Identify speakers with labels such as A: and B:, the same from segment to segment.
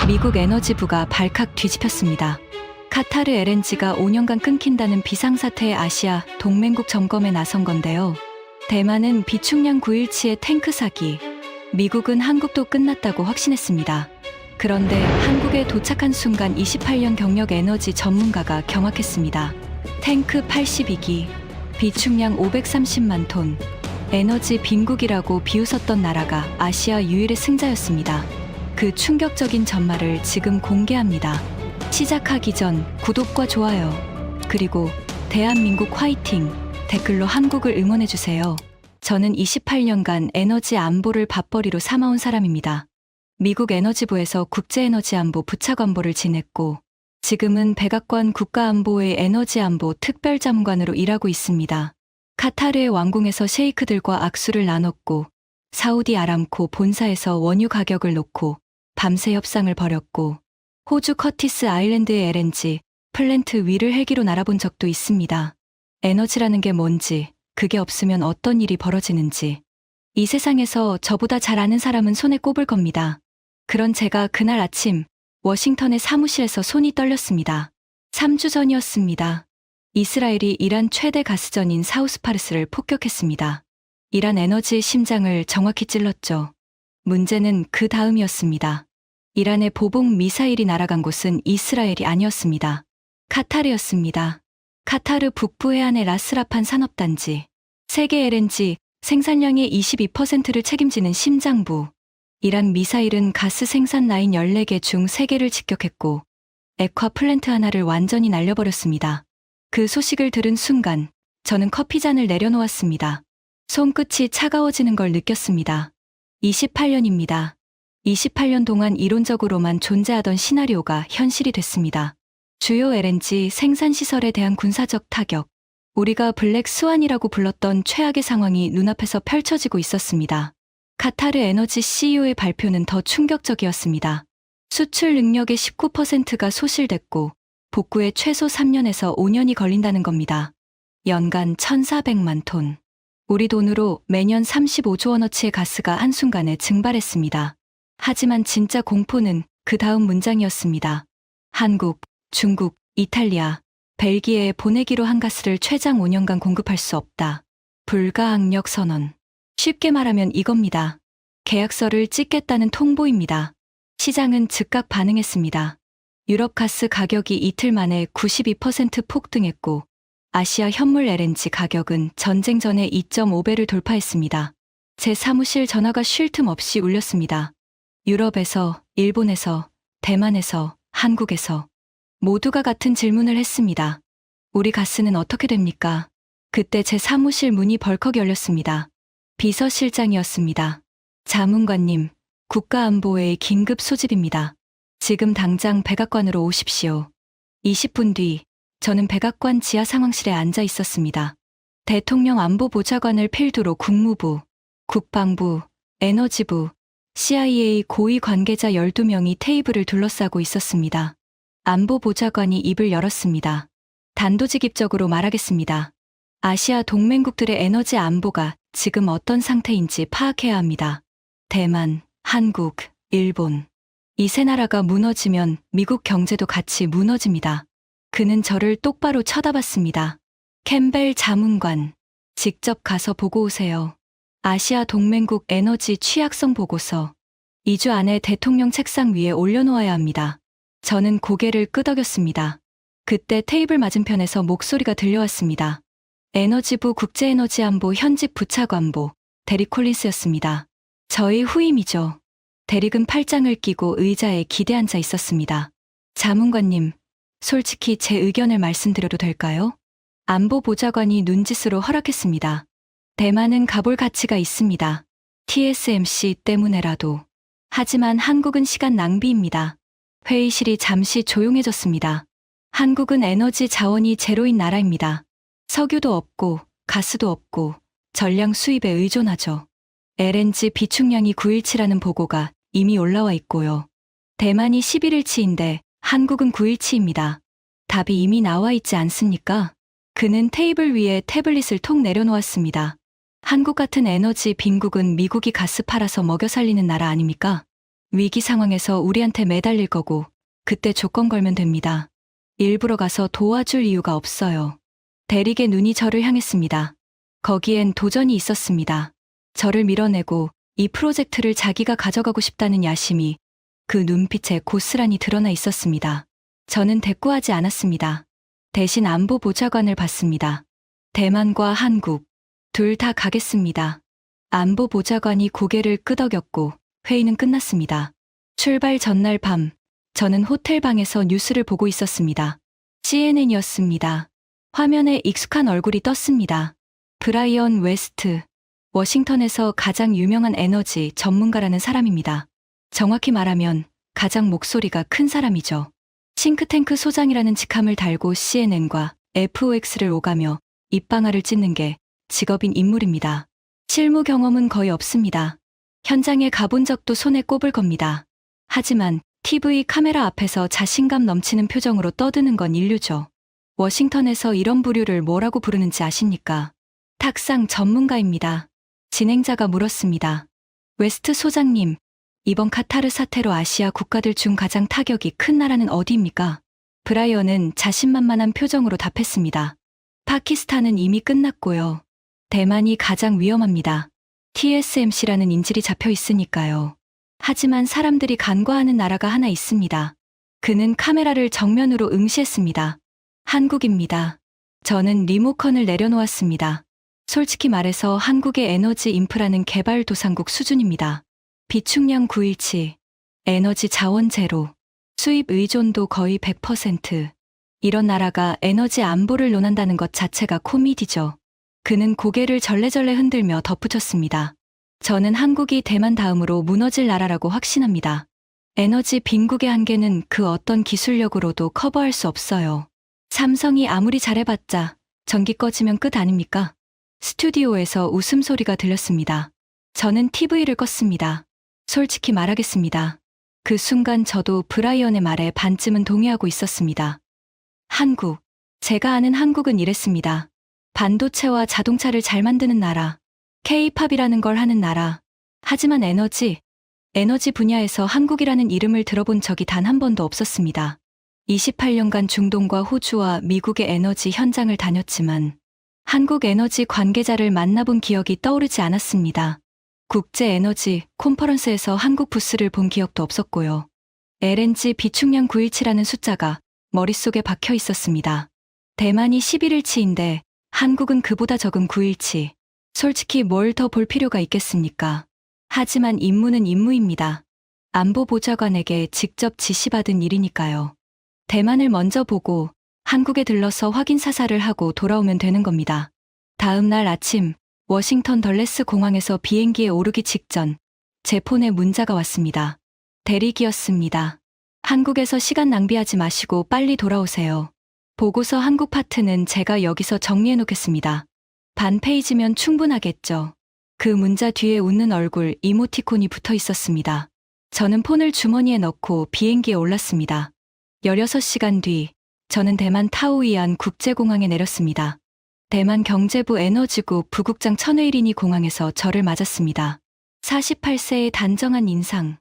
A: 미국 에너지부가 발칵 뒤집혔습니다. 카타르 LNG가 5년간 끊긴다는 비상사태의 아시아 동맹국 점검에 나선 건데요. 대만은 비축량 9일치의 탱크 사기, 미국은 한국도 끝났다고 확신했습니다. 그런데 한국에 도착한 순간 28년 경력 에너지 전문가가 경악했습니다. 탱크 82기, 비축량 530만 톤, 에너지 빈국이라고 비웃었던 나라가 아시아 유일의 승자였습니다. 그 충격적인 전말을 지금 공개합니다. 시작하기 전 구독과 좋아요, 그리고 대한민국 화이팅 댓글로 한국을 응원해주세요. 저는 28년간 에너지 안보를 밥벌이로 삼아온 사람입니다. 미국 에너지부에서 국제에너지안보 부차관보를 지냈고 지금은 백악관 국가안보의 에너지안보 특별자문관으로 일하고 있습니다. 카타르의 왕궁에서 셰이크들과 악수를 나눴고 사우디 아람코 본사에서 원유 가격을 놓고 밤새 협상을 벌였고 호주 커티스 아일랜드의 LNG 플랜트 위를 헬기로 날아본 적도 있습니다. 에너지라는 게 뭔지, 그게 없으면 어떤 일이 벌어지는지 이 세상에서 저보다 잘 아는 사람은 손에 꼽을 겁니다. 그런 제가 그날 아침 워싱턴의 사무실에서 손이 떨렸습니다. 3주 전이었습니다. 이스라엘이 이란 최대 가스전인 사우스파르스를 폭격했습니다. 이란 에너지의 심장을 정확히 찔렀죠. 문제는 그 다음이었습니다. 이란의 보복 미사일이 날아간 곳은 이스라엘이 아니었습니다. 카타르였습니다. 카타르 북부 해안의 라스라판 산업단지, 세계 LNG 생산량의 22%를 책임지는 심장부. 이란 미사일은 가스 생산 라인 14개 중 3개를 직격했고 액화 플랜트 하나를 완전히 날려버렸습니다. 그 소식을 들은 순간 저는 커피잔을 내려놓았습니다. 손끝이 차가워지는 걸 느꼈습니다. 28년입니다. 28년 동안 이론적으로만 존재하던 시나리오가 현실이 됐습니다. 주요 LNG 생산시설에 대한 군사적 타격, 우리가 블랙 스완이라고 불렀던 최악의 상황이 눈앞에서 펼쳐지고 있었습니다. 카타르 에너지 CEO의 발표는 더 충격적이었습니다. 수출 능력의 19%가 소실됐고 복구에 최소 3년에서 5년이 걸린다는 겁니다. 연간 1,400만 톤. 우리 돈으로 매년 35조 원어치의 가스가 한순간에 증발했습니다. 하지만 진짜 공포는 그 다음 문장이었습니다. 한국, 중국, 이탈리아, 벨기에에 보내기로 한 가스를 최장 5년간 공급할 수 없다. 불가항력 선언. 쉽게 말하면 이겁니다. 계약서를 찍겠다는 통보입니다. 시장은 즉각 반응했습니다. 유럽 가스 가격이 이틀 만에 92% 폭등했고 아시아 현물 LNG 가격은 전쟁 전에 2.5배를 돌파했습니다. 제 사무실 전화가 쉴 틈 없이 울렸습니다. 유럽에서, 일본에서, 대만에서, 한국에서 모두가 같은 질문을 했습니다. 우리 가스는 어떻게 됩니까? 그때 제 사무실 문이 벌컥 열렸습니다. 비서실장이었습니다. 자문관님, 국가안보회의 긴급 소집입니다. 지금 당장 백악관으로 오십시오. 20분 뒤 저는 백악관 지하 상황실에 앉아 있었습니다. 대통령 안보보좌관을 필두로 국무부, 국방부, 에너지부, CIA 고위 관계자 12명이 테이블을 둘러싸고 있었습니다. 안보보좌관이 입을 열었습니다. 단도직입적으로 말하겠습니다. 아시아 동맹국들의 에너지 안보가 지금 어떤 상태인지 파악해야 합니다. 대만, 한국, 일본. 이 세 나라가 무너지면 미국 경제도 같이 무너집니다. 그는 저를 똑바로 쳐다봤습니다. 캠벨 자문관, 직접 가서 보고 오세요. 아시아 동맹국 에너지 취약성 보고서 2주 안에 대통령 책상 위에 올려놓아야 합니다. 저는 고개를 끄덕였습니다. 그때 테이블 맞은편에서 목소리가 들려왔습니다. 에너지부 국제에너지안보 현직 부차관보 데릭 콜린스였습니다. 저희 후임이죠. 데릭은 팔짱을 끼고 의자에 기대앉아 있었습니다. 자문관님, 솔직히 제 의견을 말씀드려도 될까요? 안보보좌관이 눈짓으로 허락했습니다. 대만은 가볼 가치가 있습니다. TSMC 때문에라도. 하지만 한국은 시간 낭비입니다. 회의실이 잠시 조용해졌습니다. 한국은 에너지 자원이 제로인 나라입니다. 석유도 없고 가스도 없고 전량 수입에 의존하죠. LNG 비축량이 9일치라는 보고가 이미 올라와 있고요. 대만이 11일치인데 한국은 9일치입니다. 답이 이미 나와 있지 않습니까? 그는 테이블 위에 태블릿을 톡 내려놓았습니다. 한국 같은 에너지 빈국은 미국이 가스 팔아서 먹여 살리는 나라 아닙니까? 위기 상황에서 우리한테 매달릴 거고 그때 조건 걸면 됩니다. 일부러 가서 도와줄 이유가 없어요. 대릭의 눈이 저를 향했습니다. 거기엔 도전이 있었습니다. 저를 밀어내고 이 프로젝트를 자기가 가져가고 싶다는 야심이 그 눈빛에 고스란히 드러나 있었습니다. 저는 대꾸하지 않았습니다. 대신 안보 보좌관을 받습니다. 대만과 한국, 둘 다 가겠습니다. 안보 보좌관이 고개를 끄덕였고 회의는 끝났습니다. 출발 전날 밤, 저는 호텔 방에서 뉴스를 보고 있었습니다. CNN이었습니다. 화면에 익숙한 얼굴이 떴습니다. 브라이언 웨스트, 워싱턴에서 가장 유명한 에너지 전문가라는 사람입니다. 정확히 말하면 가장 목소리가 큰 사람이죠. 싱크탱크 소장이라는 직함을 달고 CNN과 FOX를 오가며 입방아를 찢는 게 직업인 인물입니다. 실무 경험은 거의 없습니다. 현장에 가본 적도 손에 꼽을 겁니다. 하지만 TV 카메라 앞에서 자신감 넘치는 표정으로 떠드는 건 인류죠. 워싱턴에서 이런 부류를 뭐라고 부르는지 아십니까? 탁상 전문가입니다. 진행자가 물었습니다. 웨스트 소장님, 이번 카타르 사태로 아시아 국가들 중 가장 타격이 큰 나라는 어디입니까? 브라이언은 자신만만한 표정으로 답했습니다. 파키스탄은 이미 끝났고요. 대만이 가장 위험합니다. TSMC라는 인질이 잡혀 있으니까요. 하지만 사람들이 간과하는 나라가 하나 있습니다. 그는 카메라를 정면으로 응시했습니다. 한국입니다. 저는 리모컨을 내려놓았습니다. 솔직히 말해서 한국의 에너지 인프라는 개발도상국 수준입니다. 비축량 917, 에너지 자원 제로, 수입 의존도 거의 100%. 이런 나라가 에너지 안보를 논한다는 것 자체가 코미디죠. 그는 고개를 절레절레 흔들며 덧붙였습니다. 저는 한국이 대만 다음으로 무너질 나라라고 확신합니다. 에너지 빈국의 한계는 그 어떤 기술력으로도 커버할 수 없어요. 삼성이 아무리 잘해봤자 전기 꺼지면 끝 아닙니까? 스튜디오에서 웃음소리가 들렸습니다. 저는 TV를 껐습니다. 솔직히 말하겠습니다. 그 순간 저도 브라이언의 말에 반쯤은 동의하고 있었습니다. 한국. 제가 아는 한국은 이랬습니다. 반도체와 자동차를 잘 만드는 나라. K-팝이라는 걸 하는 나라. 하지만 에너지 분야에서 한국이라는 이름을 들어본 적이 단 한 번도 없었습니다. 28년간 중동과 호주와 미국의 에너지 현장을 다녔지만 한국 에너지 관계자를 만나본 기억이 떠오르지 않았습니다. 국제 에너지 콘퍼런스에서 한국 부스를 본 기억도 없었고요. LNG 비축량 917이라는 숫자가 머릿속에 박혀 있었습니다. 대만이 11일치인데 한국은 그보다 적은 9일치. 솔직히 뭘 더 볼 필요가 있겠습니까? 하지만 임무는 임무입니다. 안보 보좌관에게 직접 지시받은 일이니까요. 대만을 먼저 보고 한국에 들러서 확인 사살을 하고 돌아오면 되는 겁니다. 다음 날 아침 워싱턴 덜레스 공항에서 비행기에 오르기 직전 제 폰에 문자가 왔습니다. 대릭이었습니다. 한국에서 시간 낭비하지 마시고 빨리 돌아오세요. 보고서 한국 파트는 제가 여기서 정리해 놓겠습니다. 반 페이지면 충분하겠죠. 그 문자 뒤에 웃는 얼굴 이모티콘이 붙어 있었습니다. 저는 폰을 주머니에 넣고 비행기에 올랐습니다. 16시간 뒤 저는 대만 타오이안 국제공항에 내렸습니다. 대만 경제부 에너지국 부국장 천웨이린이 공항에서 저를 맞았습니다. 48세의 단정한 인상,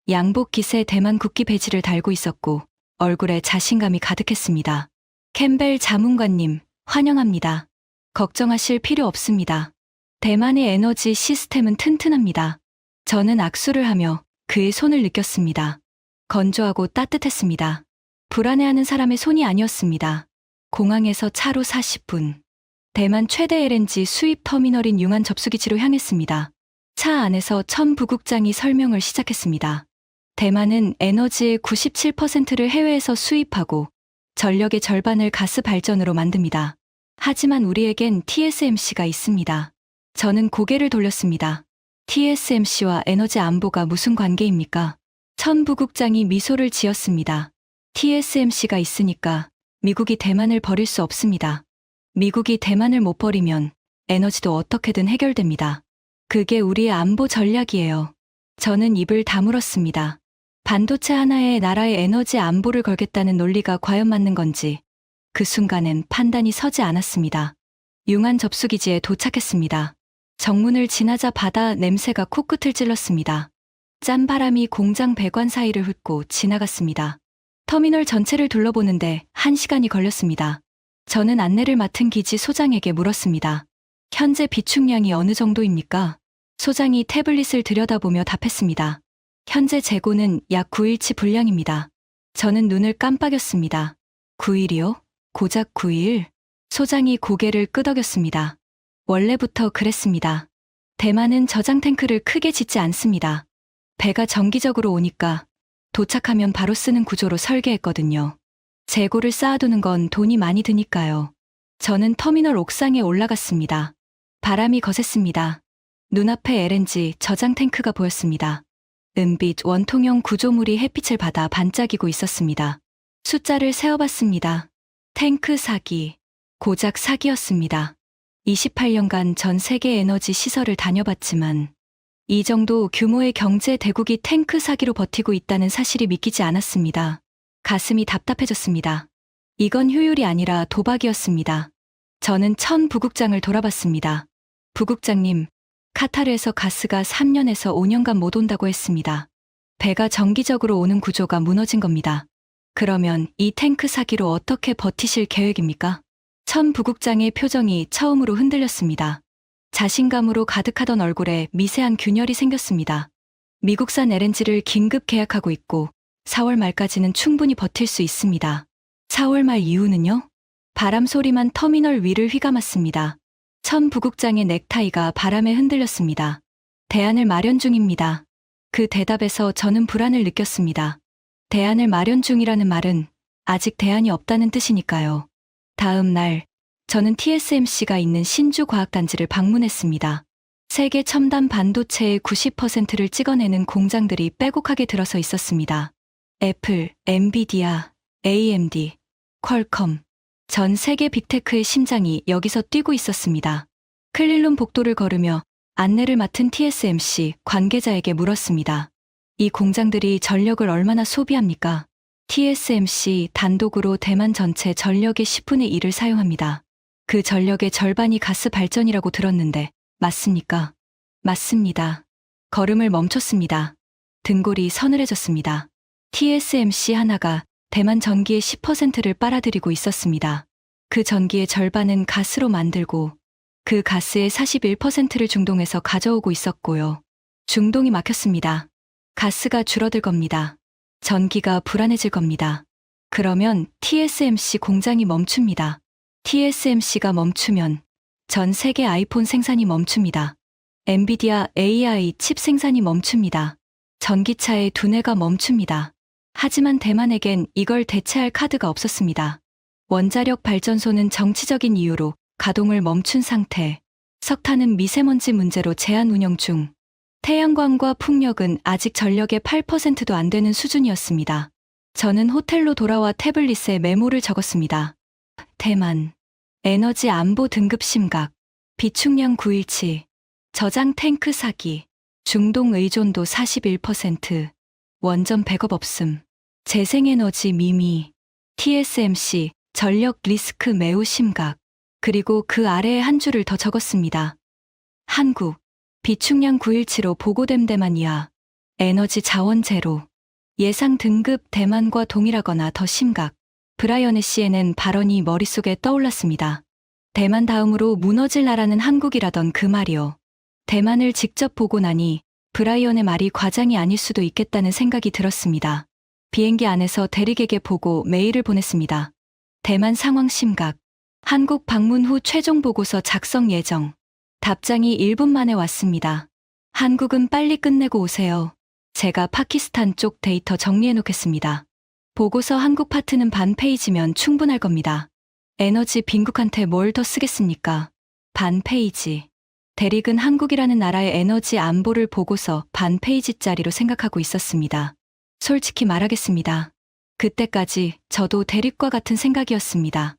A: 양복 깃에 대만 국기 배지를 달고 있었고 얼굴에 자신감이 가득했습니다. 캠벨 자문관님, 환영합니다. 걱정하실 필요 없습니다. 대만의 에너지 시스템은 튼튼합니다. 저는 악수를 하며 그의 손을 느꼈습니다. 건조하고 따뜻했습니다. 불안해하는 사람의 손이 아니었습니다. 공항에서 차로 40분. 대만 최대 LNG 수입 터미널인 융안 접수기지로 향했습니다. 차 안에서 천 부국장이 설명을 시작했습니다. 대만은 에너지의 97%를 해외에서 수입하고 전력의 절반을 가스 발전으로 만듭니다. 하지만 우리에겐 TSMC가 있습니다. 저는 고개를 돌렸습니다. TSMC와 에너지 안보가 무슨 관계입니까? 천 부국장이 미소를 지었습니다. TSMC가 있으니까 미국이 대만을 버릴 수 없습니다. 미국이 대만을 못 버리면 에너지도 어떻게든 해결됩니다. 그게 우리의 안보 전략이에요. 저는 입을 다물었습니다. 반도체 하나에 나라의 에너지 안보를 걸겠다는 논리가 과연 맞는 건지 그 순간엔 판단이 서지 않았습니다. 융안 접수기지에 도착했습니다. 정문을 지나자 바다 냄새가 코끝을 찔렀습니다. 짠 바람이 공장 배관 사이를 훑고 지나갔습니다. 터미널 전체를 둘러보는데 1시간이 걸렸습니다. 저는 안내를 맡은 기지 소장에게 물었습니다. 현재 비축량이 어느 정도입니까? 소장이 태블릿을 들여다보며 답했습니다. 현재 재고는 약 9일치 분량입니다. 저는 눈을 깜빡였습니다. 9일이요? 고작 9일? 소장이 고개를 끄덕였습니다. 원래부터 그랬습니다. 대만은 저장 탱크를 크게 짓지 않습니다. 배가 정기적으로 오니까 도착하면 바로 쓰는 구조로 설계했거든요. 재고를 쌓아두는 건 돈이 많이 드니까요. 저는 터미널 옥상에 올라갔습니다. 바람이 거셌습니다. 눈앞에 LNG 저장 탱크가 보였습니다. 은빛 원통형 구조물이 햇빛을 받아 반짝이고 있었습니다. 숫자를 세어봤습니다. 탱크 사기. 고작 사기였습니다. 28년간 전 세계 에너지 시설을 다녀봤지만 이 정도 규모의 경제 대국이 탱크 사기로 버티고 있다는 사실이 믿기지 않았습니다. 가슴이 답답해졌습니다. 이건 효율이 아니라 도박이었습니다. 저는 천 부국장을 돌아봤습니다. 부국장님, 카타르에서 가스가 3년에서 5년간 못 온다고 했습니다. 배가 정기적으로 오는 구조가 무너진 겁니다. 그러면 이 탱크 사기로 어떻게 버티실 계획입니까? 천 부국장의 표정이 처음으로 흔들렸습니다. 자신감으로 가득하던 얼굴에 미세한 균열이 생겼습니다. 미국산 LNG를 긴급 계약하고 있고 4월 말까지는 충분히 버틸 수 있습니다. 4월 말 이후는요? 바람 소리만 터미널 위를 휘감았습니다. 천 부국장의 넥타이가 바람에 흔들렸습니다. 대안을 마련 중입니다. 그 대답에서 저는 불안을 느꼈습니다. 대안을 마련 중이라는 말은 아직 대안이 없다는 뜻이니까요. 다음 날, 저는 TSMC가 있는 신주과학단지를 방문했습니다. 세계 첨단 반도체의 90%를 찍어내는 공장들이 빼곡하게 들어서 있었습니다. 애플, 엔비디아, AMD, 퀄컴. 전 세계 빅테크의 심장이 여기서 뛰고 있었습니다. 클릴론 복도를 걸으며 안내를 맡은 TSMC 관계자에게 물었습니다. 이 공장들이 전력을 얼마나 소비합니까? TSMC 단독으로 대만 전체 전력의 10분의 1을 사용합니다. 그 전력의 절반이 가스 발전이라고 들었는데 맞습니까? 맞습니다. 걸음을 멈췄습니다. 등골이 서늘해졌습니다. TSMC 하나가 대만 전기의 10%를 빨아들이고 있었습니다. 그 전기의 절반은 가스로 만들고 그 가스의 41%를 중동에서 가져오고 있었고요. 중동이 막혔습니다. 가스가 줄어들 겁니다. 전기가 불안해질 겁니다. 그러면 TSMC 공장이 멈춥니다. TSMC가 멈추면 전 세계 아이폰 생산이 멈춥니다. 엔비디아 AI 칩 생산이 멈춥니다. 전기차의 두뇌가 멈춥니다. 하지만 대만에겐 이걸 대체할 카드가 없었습니다. 원자력 발전소는 정치적인 이유로 가동을 멈춘 상태. 석탄은 미세먼지 문제로 제한 운영 중. 태양광과 풍력은 아직 전력의 8%도 안 되는 수준이었습니다. 저는 호텔로 돌아와 태블릿에 메모를 적었습니다. 대만. 에너지 안보 등급 심각. 비축량 9일치. 저장 탱크 사기. 중동 의존도 41%. 원전 백업 없음. 재생에너지 미미. TSMC. 전력 리스크 매우 심각. 그리고 그 아래에 한 줄을 더 적었습니다. 한국. 비축량 9일치로 보고됨 대만 이하. 에너지 자원 제로. 예상 등급 대만과 동일하거나 더 심각. 브라이언의 씨에는 발언이 머릿속에 떠올랐습니다. 대만 다음으로 무너질 나라는 한국이라던 그 말이요. 대만을 직접 보고 나니 브라이언의 말이 과장이 아닐 수도 있겠다는 생각이 들었습니다. 비행기 안에서 대리객에 보고 메일을 보냈습니다. 대만 상황 심각. 한국 방문 후 최종 보고서 작성 예정. 답장이 1분 만에 왔습니다. 한국은 빨리 끝내고 오세요. 제가 파키스탄 쪽 데이터 정리해 놓겠습니다. 보고서 한국 파트는 반 페이지면 충분할 겁니다. 에너지 빈국한테 뭘 더 쓰겠습니까? 반 페이지. 대릭은 한국이라는 나라의 에너지 안보를 보고서 반 페이지짜리로 생각하고 있었습니다. 솔직히 말하겠습니다. 그때까지 저도 대릭과 같은 생각이었습니다.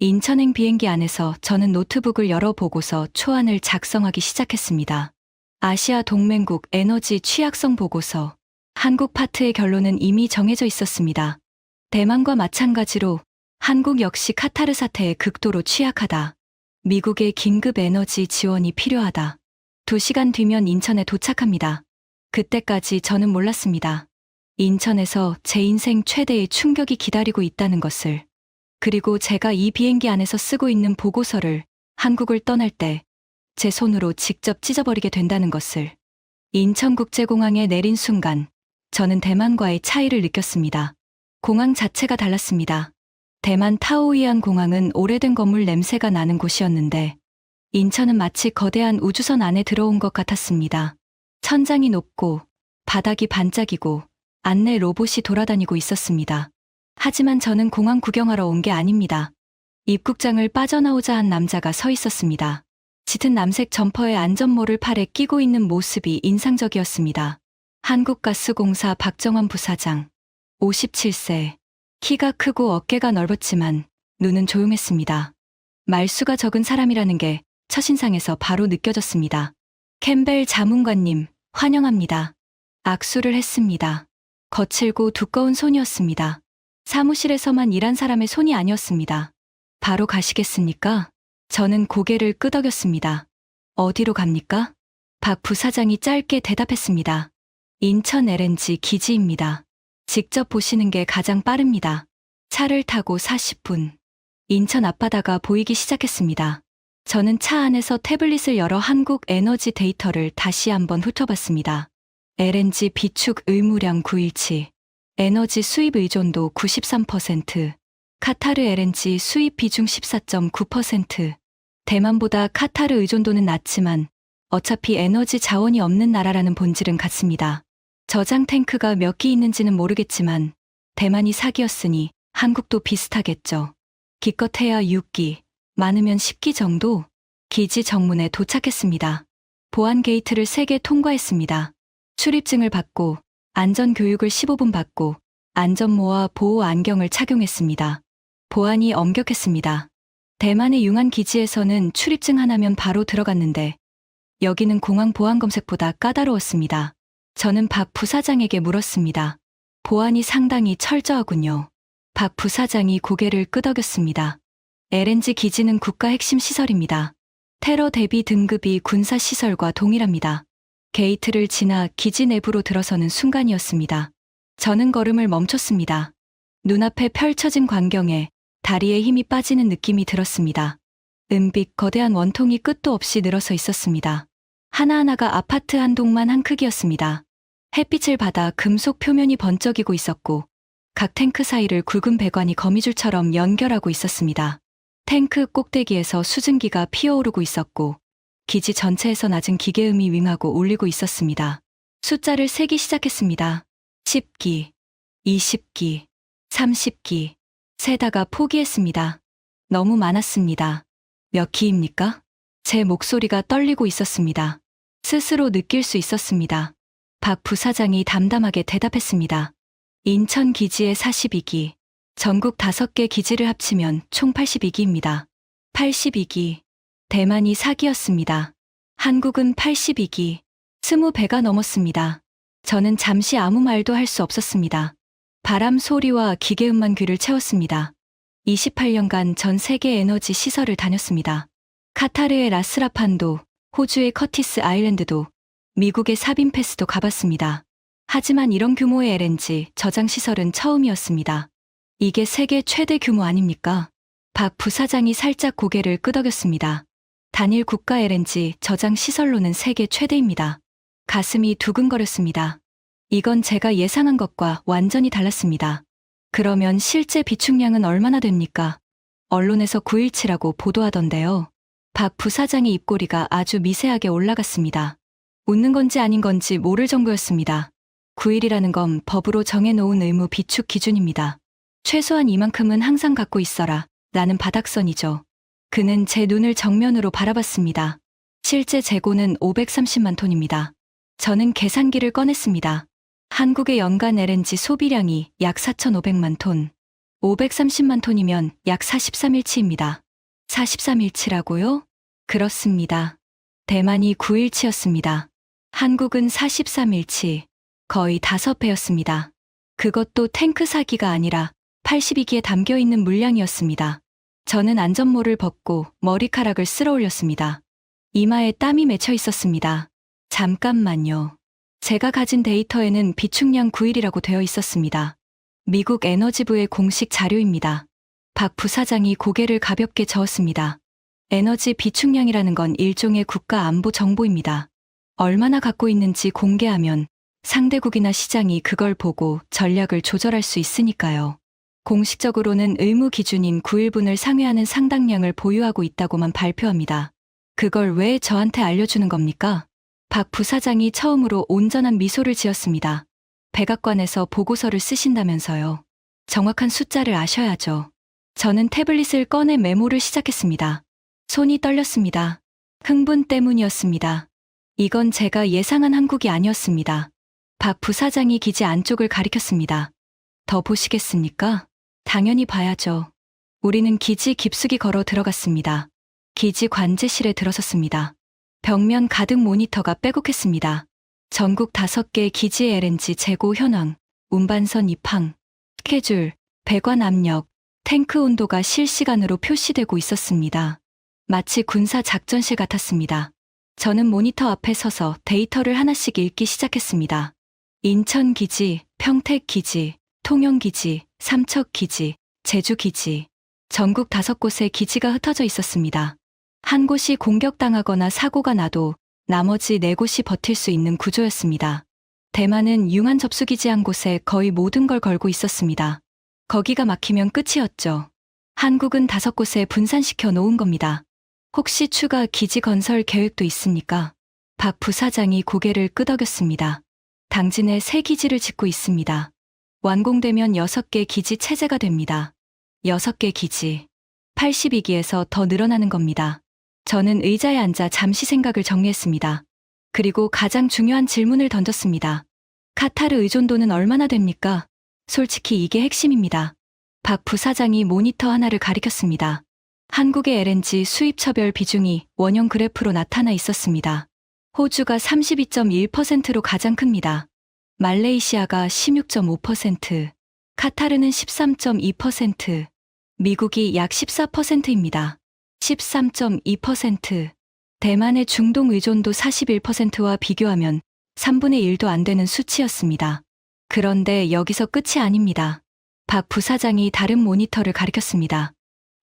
A: 인천행 비행기 안에서 저는 노트북을 열어보고서 초안을 작성하기 시작했습니다. 아시아 동맹국 에너지 취약성 보고서. 한국 파트의 결론은 이미 정해져 있었습니다. 대만과 마찬가지로 한국 역시 카타르 사태에 극도로 취약하다. 미국의 긴급 에너지 지원이 필요하다. 2시간 뒤면 인천에 도착합니다. 그때까지 저는 몰랐습니다. 인천에서 제 인생 최대의 충격이 기다리고 있다는 것을. 그리고 제가 이 비행기 안에서 쓰고 있는 보고서를 한국을 떠날 때 제 손으로 직접 찢어버리게 된다는 것을. 인천국제공항에 내린 순간 저는 대만과의 차이를 느꼈습니다. 공항 자체가 달랐습니다. 대만 타오이안 공항은 오래된 건물 냄새가 나는 곳이었는데 인천은 마치 거대한 우주선 안에 들어온 것 같았습니다. 천장이 높고 바닥이 반짝이고 안내 로봇이 돌아다니고 있었습니다. 하지만 저는 공항 구경하러 온 게 아닙니다. 입국장을 빠져나오자 한 남자가 서 있었습니다. 짙은 남색 점퍼에 안전모를 팔에 끼고 있는 모습이 인상적이었습니다. 한국가스공사 박정환 부사장. 57세. 키가 크고 어깨가 넓었지만 눈은 조용했습니다. 말수가 적은 사람이라는 게 첫인상에서 바로 느껴졌습니다. 캠벨 자문관님, 환영합니다. 악수를 했습니다. 거칠고 두꺼운 손이었습니다. 사무실에서만 일한 사람의 손이 아니었습니다. 바로 가시겠습니까? 저는 고개를 끄덕였습니다. 어디로 갑니까? 박 부사장이 짧게 대답했습니다. 인천 LNG 기지입니다. 직접 보시는 게 가장 빠릅니다. 차를 타고 40분. 인천 앞바다가 보이기 시작했습니다. 저는 차 안에서 태블릿을 열어 한국 에너지 데이터를 다시 한번 훑어봤습니다. LNG 비축 의무량 9일치, 에너지 수입 의존도 93%, 카타르 LNG 수입 비중 14.9%. 대만보다 카타르 의존도는 낮지만 어차피 에너지 자원이 없는 나라라는 본질은 같습니다. 저장 탱크가 몇 기 있는지는 모르겠지만 대만이 4기였으니 한국도 비슷하겠죠. 기껏해야 6기, 많으면 10기 정도? 기지 정문에 도착했습니다. 보안 게이트를 3개 통과했습니다. 출입증을 받고 안전교육을 15분 받고 안전모와 보호 안경을 착용했습니다. 보안이 엄격했습니다. 대만의 융안 기지에서는 출입증 하나면 바로 들어갔는데 여기는 공항 보안 검색보다 까다로웠습니다. 저는 박 부사장에게 물었습니다. 보안이 상당히 철저하군요. 박 부사장이 고개를 끄덕였습니다. LNG 기지는 국가 핵심 시설입니다. 테러 대비 등급이 군사 시설과 동일합니다. 게이트를 지나 기지 내부로 들어서는 순간이었습니다. 저는 걸음을 멈췄습니다. 눈앞에 펼쳐진 광경에 다리에 힘이 빠지는 느낌이 들었습니다. 은빛 거대한 원통이 끝도 없이 늘어서 있었습니다. 하나하나가 아파트 한 동만 한 크기였습니다. 햇빛을 받아 금속 표면이 번쩍이고 있었고 각 탱크 사이를 굵은 배관이 거미줄처럼 연결하고 있었습니다. 탱크 꼭대기에서 수증기가 피어오르고 있었고 기지 전체에서 낮은 기계음이 윙하고 울리고 있었습니다. 숫자를 세기 시작했습니다. 10기, 20기, 30기. 세다가 포기했습니다. 너무 많았습니다. 몇 기입니까? 제 목소리가 떨리고 있었습니다. 스스로 느낄 수 있었습니다. 박 부사장이 담담하게 대답했습니다. 인천 기지에 42기, 전국 5개 기지를 합치면 총 82기입니다. 82기. 대만이 4기였습니다. 한국은 82기. 20배가 넘었습니다. 저는 잠시 아무 말도 할 수 없었습니다. 바람 소리와 기계음만 귀를 채웠습니다. 28년간 전 세계 에너지 시설을 다녔습니다. 카타르의 라스라판도, 호주의 커티스 아일랜드도, 미국의 사빈패스도 가봤습니다. 하지만 이런 규모의 LNG 저장 시설은 처음이었습니다. 이게 세계 최대 규모 아닙니까? 박 부사장이 살짝 고개를 끄덕였습니다. 단일 국가 LNG 저장 시설로는 세계 최대입니다. 가슴이 두근거렸습니다. 이건 제가 예상한 것과 완전히 달랐습니다. 그러면 실제 비축량은 얼마나 됩니까? 언론에서 917라고 보도하던데요. 박 부사장의 입꼬리가 아주 미세하게 올라갔습니다. 웃는 건지 아닌 건지 모를 정도였습니다. 9일이라는 건 법으로 정해놓은 의무 비축 기준입니다. 최소한 이만큼은 항상 갖고 있어라. 라는 바닥선이죠. 그는 제 눈을 정면으로 바라봤습니다. 실제 재고는 530만 톤입니다. 저는 계산기를 꺼냈습니다. 한국의 연간 LNG 소비량이 약 4,500만 톤. 530만 톤이면 약 43일치입니다. 43일치라고요? 그렇습니다. 대만이 9일치였습니다. 한국은 43일치. 거의 5배였습니다. 그것도 탱크 4기가 아니라 82기에 담겨있는 물량이었습니다. 저는 안전모를 벗고 머리카락을 쓸어 올렸습니다. 이마에 땀이 맺혀 있었습니다. 잠깐만요. 제가 가진 데이터에는 비축량 9일이라고 되어 있었습니다. 미국 에너지부의 공식 자료입니다. 박 부사장이 고개를 가볍게 저었습니다. 에너지 비축량이라는 건 일종의 국가 안보 정보입니다. 얼마나 갖고 있는지 공개하면 상대국이나 시장이 그걸 보고 전략을 조절할 수 있으니까요. 공식적으로는 의무 기준인 9일분을 상회하는 상당량을 보유하고 있다고만 발표합니다. 그걸 왜 저한테 알려주는 겁니까? 박 부사장이 처음으로 온전한 미소를 지었습니다. 백악관에서 보고서를 쓰신다면서요. 정확한 숫자를 아셔야죠. 저는 태블릿을 꺼내 메모를 시작했습니다. 손이 떨렸습니다. 흥분 때문이었습니다. 이건 제가 예상한 한국이 아니었습니다. 박 부사장이 기지 안쪽을 가리켰습니다. 더 보시겠습니까? 당연히 봐야죠. 우리는 기지 깊숙이 걸어 들어갔습니다. 기지 관제실에 들어섰습니다. 벽면 가득 모니터가 빼곡했습니다. 전국 5개 기지의 LNG 재고 현황, 운반선 입항, 스케줄, 배관 압력, 탱크 온도가 실시간으로 표시되고 있었습니다. 마치 군사 작전실 같았습니다. 저는 모니터 앞에 서서 데이터를 하나씩 읽기 시작했습니다. 인천 기지, 평택 기지, 통영 기지, 삼척 기지, 제주 기지. 전국 5곳에 기지가 흩어져 있었습니다. 한 곳이 공격당하거나 사고가 나도 나머지 4곳이 버틸 수 있는 구조였습니다. 대만은 융한 접수기지 한 곳에 거의 모든 걸 걸고 있었습니다. 거기가 막히면 끝이었죠. 한국은 5곳에 분산시켜 놓은 겁니다. 혹시 추가 기지 건설 계획도 있습니까? 박 부사장이 고개를 끄덕였습니다. 당진에 새 기지를 짓고 있습니다. 완공되면 6개 기지 체제가 됩니다. 6개 기지. 82기에서 더 늘어나는 겁니다. 저는 의자에 앉아 잠시 생각을 정리했습니다. 그리고 가장 중요한 질문을 던졌습니다. 카타르 의존도는 얼마나 됩니까? 솔직히 이게 핵심입니다. 박 부사장이 모니터 하나를 가리켰습니다. 한국의 LNG 수입 처별 비중이 원형 그래프로 나타나 있었습니다. 호주가 32.1%로 가장 큽니다. 말레이시아가 16.5%, 카타르는 13.2%, 미국이 약 14%입니다. 13.2%. 대만의 중동 의존도 41%와 비교하면 3분의 1도 안 되는 수치였습니다. 그런데 여기서 끝이 아닙니다. 박 부사장이 다른 모니터를 가리켰습니다.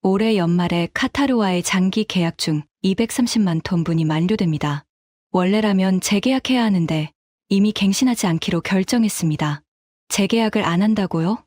A: 올해 연말에 카타르와의 장기 계약 중 230만 톤분이 만료됩니다. 원래라면 재계약해야 하는데 이미 갱신하지 않기로 결정했습니다. 재계약을 안 한다고요?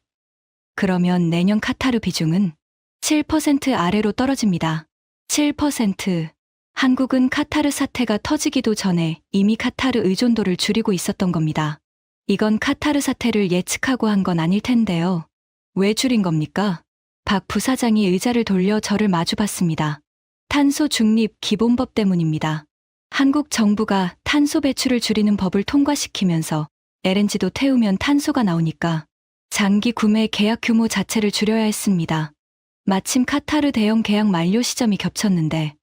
A: 그러면 내년 카타르 비중은 7% 아래로 떨어집니다. 7%. 한국은 카타르 사태가 터지기도 전에 이미 카타르 의존도를 줄이고 있었던 겁니다. 이건 카타르 사태를 예측하고 한 건 아닐 텐데요. 왜 줄인 겁니까? 박 부사장이 의자를 돌려 저를 마주봤습니다. 탄소 중립 기본법 때문입니다. 한국 정부가 탄소 배출을 줄이는 법을 통과시키면서 LNG도 태우면 탄소가 나오니까 장기 구매 계약 규모 자체를 줄여야 했습니다. 마침 카타르 대형 계약 만료 시점이 겹쳤는데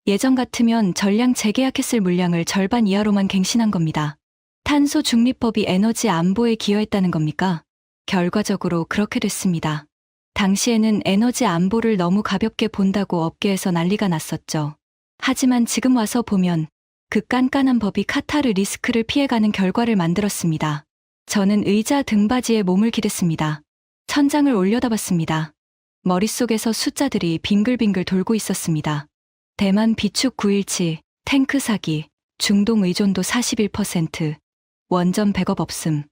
A: 예전 같으면 전량 재계약했을 물량을 절반 이하로만 갱신한 겁니다. 탄소 중립법이 에너지 안보에 기여했다는 겁니까? 결과적으로 그렇게 됐습니다. 당시에는 에너지 안보를 너무 가볍게 본다고 업계에서 난리가 났었죠. 하지만 지금 와서 보면 그 깐깐한 법이 카타르 리스크를 피해가는 결과를 만들었습니다. 저는 의자 등받이에 몸을 기댔습니다. 천장을 올려다봤습니다. 머릿속에서 숫자들이 빙글빙글 돌고 있었습니다. 대만 비축 9일치, 탱크 사기, 중동 의존도 41%, 원전 백업 없음.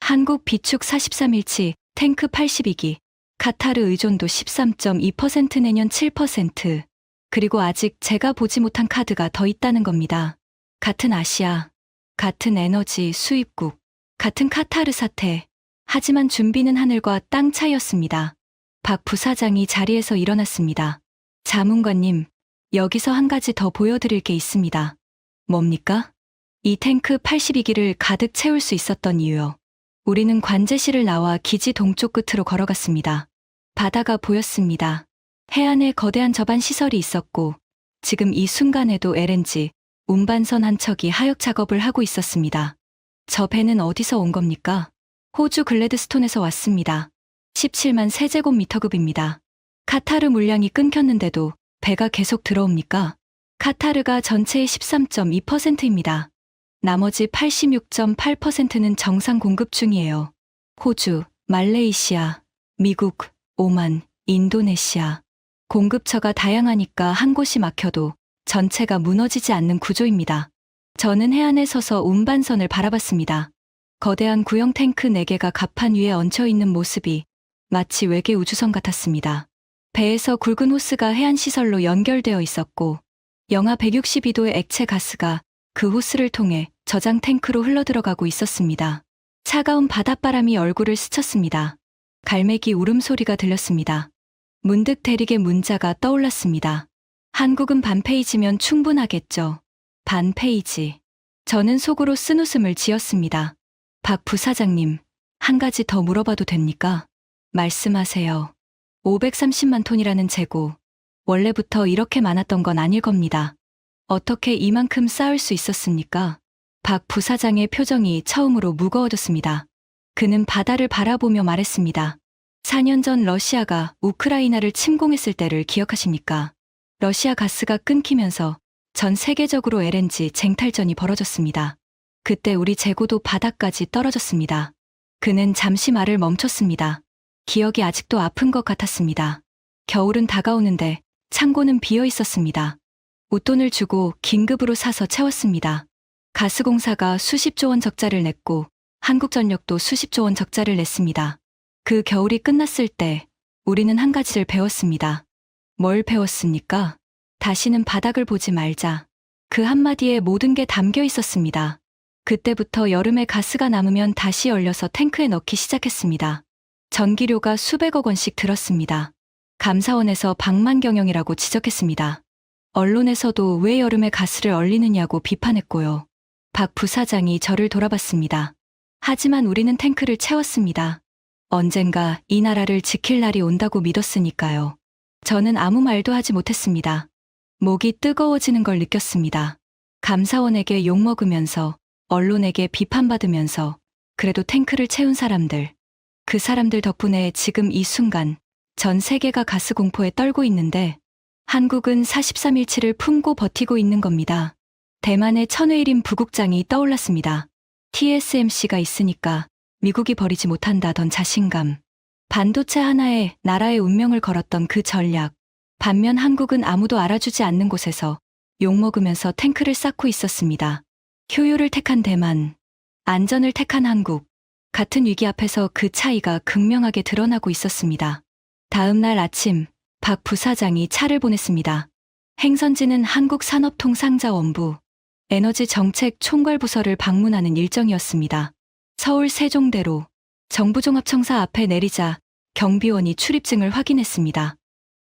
A: 한국 비축 43일치, 탱크 82기, 카타르 의존도 13.2% 내년 7%. 그리고 아직 제가 보지 못한 카드가 더 있다는 겁니다. 같은 아시아, 같은 에너지 수입국, 같은 카타르 사태. 하지만 준비는 하늘과 땅 차이였습니다. 박 부사장이 자리에서 일어났습니다. 자문관님, 여기서 한 가지 더 보여드릴 게 있습니다. 뭡니까? 이 탱크 82기를 가득 채울 수 있었던 이유요. 우리는 관제실을 나와 기지 동쪽 끝으로 걸어갔습니다. 바다가 보였습니다. 해안에 거대한 저반 시설이 있었고 지금 이 순간에도 LNG 운반선 한 척이 하역 작업을 하고 있었습니다. 저 배는 어디서 온 겁니까? 호주 글래드스톤에서 왔습니다. 17만 세제곱미터급입니다. 카타르 물량이 끊겼는데도 배가 계속 들어옵니까? 카타르가 전체의 13.2%입니다. 나머지 86.8%는 정상 공급 중이에요. 호주, 말레이시아, 미국, 오만, 인도네시아. 공급처가 다양하니까 한 곳이 막혀도 전체가 무너지지 않는 구조입니다. 저는 해안에 서서 운반선을 바라봤습니다. 거대한 구형 탱크 4개가 갑판 위에 얹혀있는 모습이 마치 외계 우주선 같았습니다. 배에서 굵은 호스가 해안시설로 연결되어 있었고 영하 162도의 액체 가스가 그 호스를 통해 저장 탱크로 흘러들어가고 있었습니다. 차가운 바닷바람이 얼굴을 스쳤습니다. 갈매기 울음소리가 들렸습니다. 문득 대릭의 문자가 떠올랐습니다. 한국은 반 페이지면 충분하겠죠. 반 페이지. 저는 속으로 쓴웃음을 지었습니다. 박 부사장님, 한 가지 더 물어봐도 됩니까? 말씀하세요. 530만 톤이라는 재고, 원래부터 이렇게 많았던 건 아닐 겁니다. 어떻게 이만큼 쌓을 수 있었습니까? 박 부사장의 표정이 처음으로 무거워졌습니다. 그는 바다를 바라보며 말했습니다. 4년 전 러시아가 우크라이나를 침공했을 때를 기억하십니까? 러시아 가스가 끊기면서 전 세계적으로 LNG 쟁탈전이 벌어졌습니다. 그때 우리 재고도 바닥까지 떨어졌습니다. 그는 잠시 말을 멈췄습니다. 기억이 아직도 아픈 것 같았습니다. 겨울은 다가오는데 창고는 비어 있었습니다. 웃돈을 주고 긴급으로 사서 채웠습니다. 가스공사가 수십조 원 적자를 냈고 한국전력도 수십조 원 적자를 냈습니다. 그 겨울이 끝났을 때 우리는 한 가지를 배웠습니다. 뭘 배웠습니까? 다시는 바닥을 보지 말자. 그 한마디에 모든 게 담겨 있었습니다. 그때부터 여름에 가스가 남으면 다시 얼려서 탱크에 넣기 시작했습니다. 전기료가 수백억 원씩 들었습니다. 감사원에서 방만경영이라고 지적했습니다. 언론에서도 왜 여름에 가스를 얼리느냐고 비판했고요. 박 부사장이 저를 돌아봤습니다. 하지만 우리는 탱크를 채웠습니다. 언젠가 이 나라를 지킬 날이 온다고 믿었으니까요. 저는 아무 말도 하지 못했습니다. 목이 뜨거워지는 걸 느꼈습니다. 감사원에게 욕먹으면서 언론에게 비판받으면서 그래도 탱크를 채운 사람들, 그 사람들 덕분에 지금 이 순간 전 세계가 가스 공포에 떨고 있는데 한국은 43일치를 품고 버티고 있는 겁니다. 대만의 천회일인 부국장이 떠올랐습니다. TSMC가 있으니까 미국이 버리지 못한다던 자신감. 반도체 하나에 나라의 운명을 걸었던 그 전략. 반면 한국은 아무도 알아주지 않는 곳에서 욕먹으면서 탱크를 쌓고 있었습니다. 효율을 택한 대만, 안전을 택한 한국. 같은 위기 앞에서 그 차이가 극명하게 드러나고 있었습니다. 다음 날 아침, 박 부사장이 차를 보냈습니다. 행선지는 한국산업통상자원부, 에너지정책총괄부서를 방문하는 일정이었습니다. 서울 세종대로 정부종합청사 앞에 내리자 경비원이 출입증을 확인했습니다.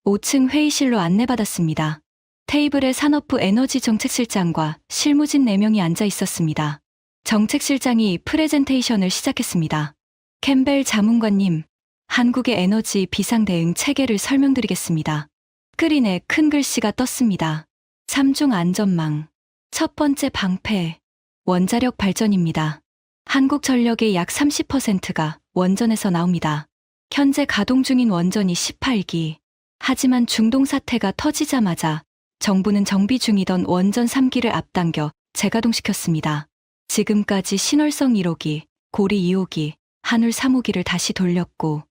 A: 5층 회의실로 안내받았습니다. 테이블에 산업부 에너지정책실장과 실무진 4명이 앉아 있었습니다. 정책실장이 프레젠테이션을 시작했습니다. 캠벨 자문관님, 한국의 에너지 비상대응 체계를 설명드리겠습니다. 스크린에 큰 글씨가 떴습니다. 3중 안전망. 첫 번째 방패. 원자력 발전입니다. 한국전력의 약 30%가 원전에서 나옵니다. 현재 가동 중인 원전이 18기. 하지만 중동 사태가 터지자마자 정부는 정비 중이던 원전 3기를 앞당겨 재가동시켰습니다. 지금까지 신월성 1호기, 고리 2호기, 한울 3호기를 다시 돌렸고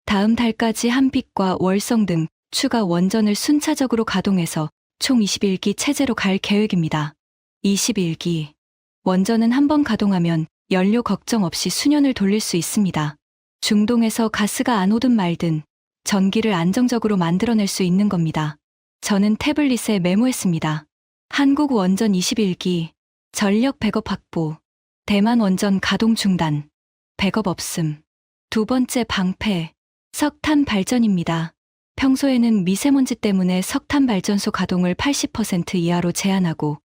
A: 다음 달까지 한빛과 월성 등 추가 원전을 순차적으로 가동해서 총 21기 체제로 갈 계획입니다. 21기. 원전은 한번 가동하면 연료 걱정 없이 수년을 돌릴 수 있습니다. 중동에서 가스가 안 오든 말든 전기를 안정적으로 만들어낼 수 있는 겁니다. 저는 태블릿에 메모했습니다. 한국 원전 21기, 전력 백업 확보, 대만 원전 가동 중단, 백업 없음. 두 번째 방패, 석탄 발전입니다. 평소에는 미세먼지 때문에 석탄 발전소 가동을 80% 이하로 제한하고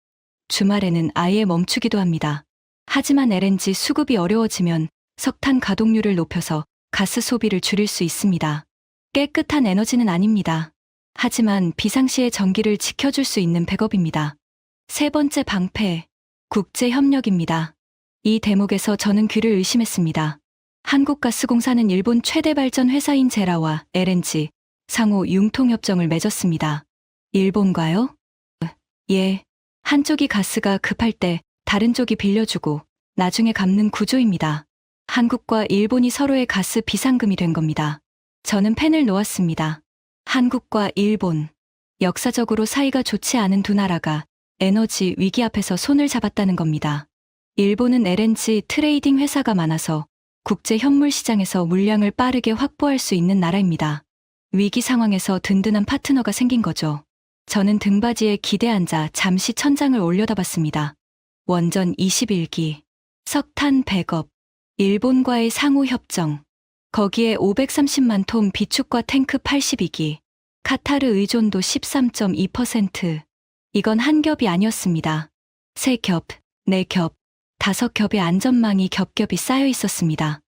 A: 주말에는 아예 멈추기도 합니다. 하지만 LNG 수급이 어려워지면 석탄 가동률을 높여서 가스 소비를 줄일 수 있습니다. 깨끗한 에너지는 아닙니다. 하지만 비상시에 전기를 지켜줄 수 있는 백업입니다. 세 번째 방패, 국제협력입니다. 이 대목에서 저는 귀를 의심했습니다. 한국가스공사는 일본 최대 발전 회사인 제라와 LNG, 상호 융통협정을 맺었습니다. 일본과요? 예. 한쪽이 가스가 급할 때 다른 쪽이 빌려주고 나중에 갚는 구조입니다. 한국과 일본이 서로의 가스 비상금이 된 겁니다. 저는 펜을 놓았습니다. 한국과 일본. 역사적으로 사이가 좋지 않은 두 나라가 에너지 위기 앞에서 손을 잡았다는 겁니다. 일본은 LNG 트레이딩 회사가 많아서 국제 현물 시장에서 물량을 빠르게 확보할 수 있는 나라입니다. 위기 상황에서 든든한 파트너가 생긴 거죠. 저는 등받이에 기대 앉아 잠시 천장을 올려다봤습니다. 원전 21기, 석탄 100업, 일본과의 상호 협정, 거기에 530만 톤 비축과 탱크 82기, 카타르 의존도 13.2%. 이건 한 겹이 아니었습니다. 3겹, 4겹, 5겹의 안전망이 겹겹이 쌓여 있었습니다.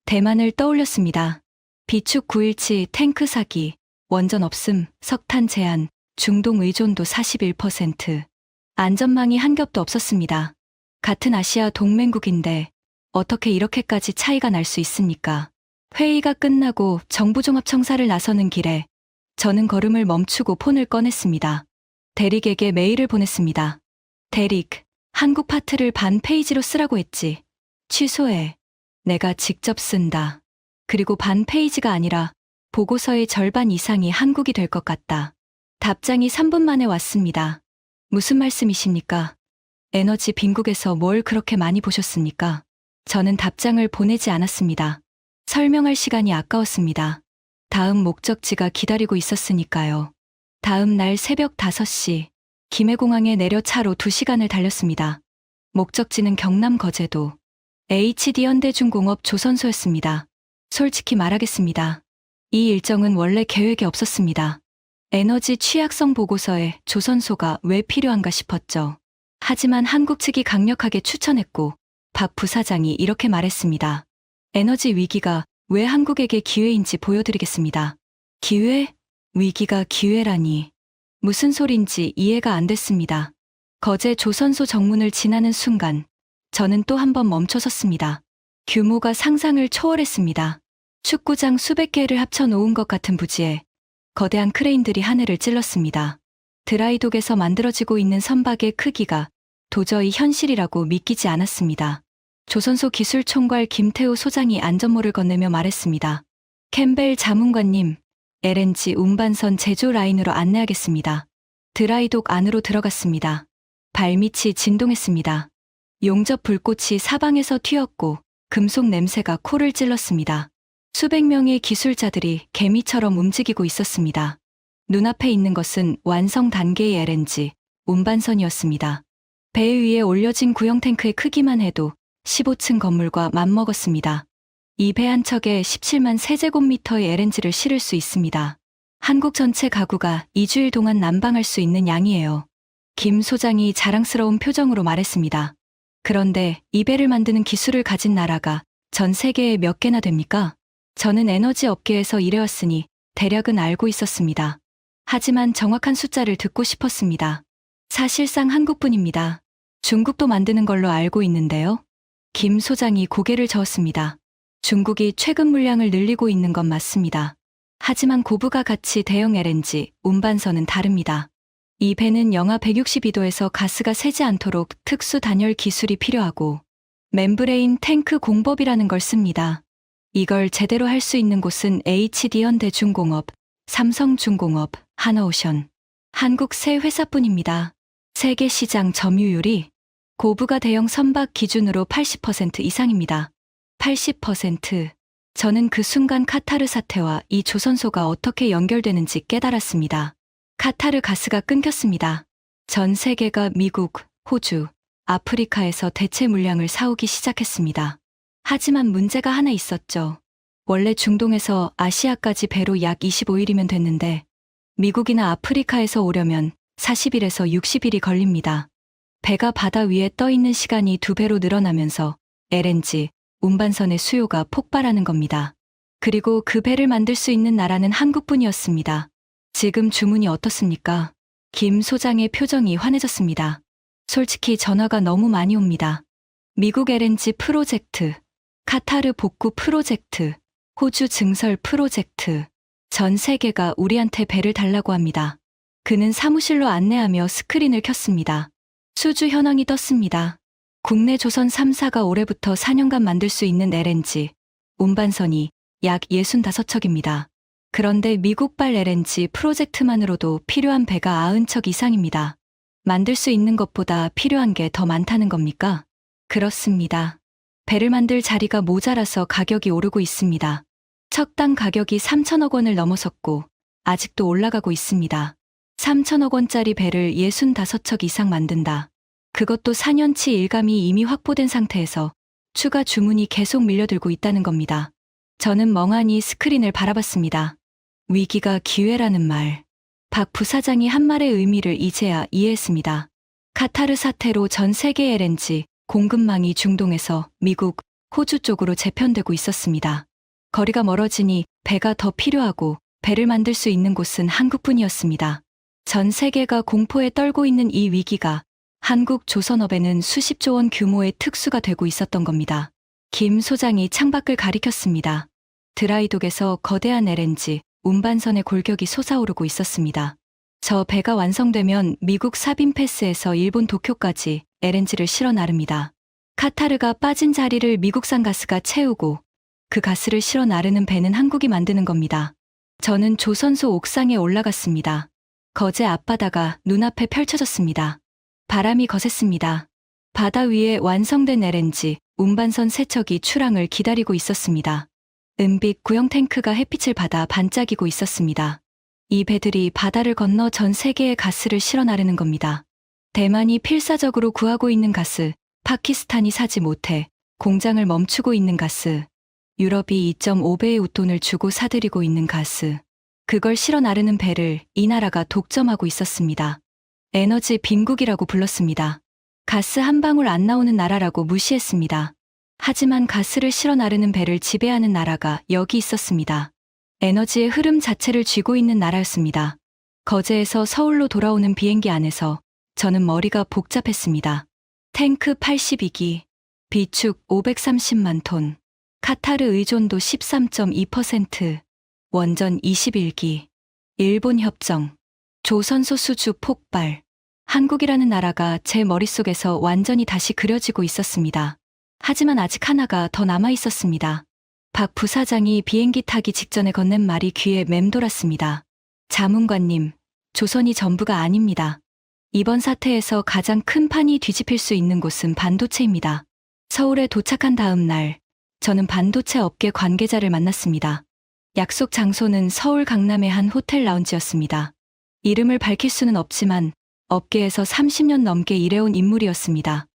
A: 대만을 떠올렸습니다. 비축 917 탱크 사기, 원전 없음, 석탄 제한, 중동 의존도 41%. 안전망이 한 겹도 없었습니다. 같은 아시아 동맹국인데 어떻게 이렇게까지 차이가 날 수 있습니까? 회의가 끝나고 정부종합청사를 나서는 길에 저는 걸음을 멈추고 폰을 꺼냈습니다. 대릭에게 메일을 보냈습니다. 대릭, 한국 파트를 반 페이지로 쓰라고 했지. 취소해. 내가 직접 쓴다. 그리고 반 페이지가 아니라 보고서의 절반 이상이 한국이 될 것 같다. 답장이 3분 만에 왔습니다. 무슨 말씀이십니까? 에너지 빈국에서 뭘 그렇게 많이 보셨습니까? 저는 답장을 보내지 않았습니다. 설명할 시간이 아까웠습니다. 다음 목적지가 기다리고 있었으니까요. 다음 날 새벽 5시, 김해공항에 내려 차로 2시간을 달렸습니다. 목적지는 경남 거제도, HD현대중공업 조선소였습니다. 솔직히 말하겠습니다. 이 일정은 원래 계획에 없었습니다. 에너지 취약성 보고서에 조선소가 왜 필요한가 싶었죠. 하지만 한국 측이 강력하게 추천했고 박 부사장이 이렇게 말했습니다. 에너지 위기가 왜 한국에게 기회인지 보여드리겠습니다. 기회? 위기가 기회라니. 무슨 소린지 이해가 안 됐습니다. 거제 조선소 정문을 지나는 순간 저는 또 한 번 멈춰섰습니다. 규모가 상상을 초월했습니다. 축구장 수백 개를 합쳐 놓은 것 같은 부지에 거대한 크레인들이 하늘을 찔렀습니다. 드라이독에서 만들어지고 있는 선박의 크기가 도저히 현실이라고 믿기지 않았습니다. 조선소 기술총괄 김태우 소장이 안전모를 건네며 말했습니다. 캠벨 자문관님, LNG 운반선 제조 라인으로 안내하겠습니다. 드라이독 안으로 들어갔습니다. 발밑이 진동했습니다. 용접 불꽃이 사방에서 튀었고 금속 냄새가 코를 찔렀습니다. 수백 명의 기술자들이 개미처럼 움직이고 있었습니다. 눈앞에 있는 것은 완성 단계의 LNG 운반선이었습니다. 배 위에 올려진 구형 탱크의 크기만 해도 15층 건물과 맞먹었습니다. 이 배 한 척에 17만 세제곱미터의 LNG를 실을 수 있습니다. 한국 전체 가구가 2주일 동안 난방할 수 있는 양이에요. 김 소장이 자랑스러운 표정으로 말했습니다. 그런데 이 배를 만드는 기술을 가진 나라가 전 세계에 몇 개나 됩니까? 저는 에너지 업계에서 일해왔으니 대략은 알고 있었습니다. 하지만 정확한 숫자를 듣고 싶었습니다. 사실상 한국뿐입니다. 중국도 만드는 걸로 알고 있는데요. 김 소장이 고개를 저었습니다. 중국이 최근 물량을 늘리고 있는 건 맞습니다. 하지만 고부가 가치 대형 LNG 운반선은 다릅니다. 이 배는 영하 162도에서 가스가 새지 않도록 특수 단열 기술이 필요하고 멤브레인 탱크 공법이라는 걸 씁니다. 이걸 제대로 할 수 있는 곳은 HD현대중공업, 삼성중공업, 하나오션, 한국 세 회사뿐입니다. 세계 시장 점유율이 고부가 대형 선박 기준으로 80% 이상입니다. 80%. 저는 그 순간 카타르 사태와 이 조선소가 어떻게 연결되는지 깨달았습니다. 카타르 가스가 끊겼습니다. 전 세계가 미국, 호주, 아프리카에서 대체 물량을 사오기 시작했습니다. 하지만 문제가 하나 있었죠. 원래 중동에서 아시아까지 배로 약 25일이면 됐는데 미국이나 아프리카에서 오려면 40일에서 60일이 걸립니다. 배가 바다 위에 떠 있는 시간이 2배로 늘어나면서 LNG, 운반선의 수요가 폭발하는 겁니다. 그리고 그 배를 만들 수 있는 나라는 한국뿐이었습니다. 지금 주문이 어떻습니까? 김 소장의 표정이 환해졌습니다. 솔직히 전화가 너무 많이 옵니다. 미국 LNG 프로젝트, 카타르 복구 프로젝트, 호주 증설 프로젝트. 전 세계가 우리한테 배를 달라고 합니다. 그는 사무실로 안내하며 스크린을 켰습니다. 수주 현황이 떴습니다. 국내 조선 3사가 올해부터 4년간 만들 수 있는 LNG 운반선이 약 65척입니다. 그런데 미국발 LNG 프로젝트만으로도 필요한 배가 90척 이상입니다. 만들 수 있는 것보다 필요한 게 더 많다는 겁니까? 그렇습니다. 배를 만들 자리가 모자라서 가격이 오르고 있습니다. 척당 가격이 3천억 원을 넘어섰고 아직도 올라가고 있습니다. 3천억 원짜리 배를 65척 이상 만든다. 그것도 4년치 일감이 이미 확보된 상태에서 추가 주문이 계속 밀려들고 있다는 겁니다. 저는 멍하니 스크린을 바라봤습니다. 위기가 기회라는 말. 박 부사장이 한 말의 의미를 이제야 이해했습니다. 카타르 사태로 전 세계 LNG 공급망이 중동에서 미국, 호주 쪽으로 재편되고 있었습니다. 거리가 멀어지니 배가 더 필요하고 배를 만들 수 있는 곳은 한국뿐이었습니다. 전 세계가 공포에 떨고 있는 이 위기가 한국 조선업에는 수십조 원 규모의 특수가 되고 있었던 겁니다. 김 소장이 창밖을 가리켰습니다. 드라이독에서 거대한 LNG 운반선의 골격이 솟아오르고 있었습니다. 저 배가 완성되면 미국 사빈패스에서 일본 도쿄까지 LNG를 실어 나릅니다. 카타르가 빠진 자리를 미국산 가스가 채우고 그 가스를 실어 나르는 배는 한국이 만드는 겁니다. 저는 조선소 옥상에 올라갔습니다. 거제 앞바다가 눈앞에 펼쳐졌습니다. 바람이 거셌습니다. 바다 위에 완성된 LNG 운반선 3척이 출항을 기다리고 있었습니다. 은빛 구형 탱크가 햇빛을 받아 반짝이고 있었습니다. 이 배들이 바다를 건너 전 세계에 가스를 실어 나르는 겁니다. 대만이 필사적으로 구하고 있는 가스, 파키스탄이 사지 못해 공장을 멈추고 있는 가스, 유럽이 2.5배의 웃돈을 주고 사들이고 있는 가스, 그걸 실어 나르는 배를 이 나라가 독점하고 있었습니다. 에너지 빈국이라고 불렀습니다. 가스 한 방울 안 나오는 나라라고 무시했습니다. 하지만 가스를 실어 나르는 배를 지배하는 나라가 여기 있었습니다. 에너지의 흐름 자체를 쥐고 있는 나라였습니다. 거제에서 서울로 돌아오는 비행기 안에서 저는 머리가 복잡했습니다. 탱크 82기, 비축 530만 톤, 카타르 의존도 13.2%, 원전 21기, 일본 협정, 조선소 수주 폭발. 한국이라는 나라가 제 머릿속에서 완전히 다시 그려지고 있었습니다. 하지만 아직 하나가 더 남아 있었습니다. 박 부사장이 비행기 타기 직전에 건넨 말이 귀에 맴돌았습니다. 자문관님, 조선이 전부가 아닙니다. 이번 사태에서 가장 큰 판이 뒤집힐 수 있는 곳은 반도체입니다. 서울에 도착한 다음 날, 저는 반도체 업계 관계자를 만났습니다. 약속 장소는 서울 강남의 한 호텔 라운지였습니다. 이름을 밝힐 수는 없지만 업계에서 30년 넘게 일해온 인물이었습니다.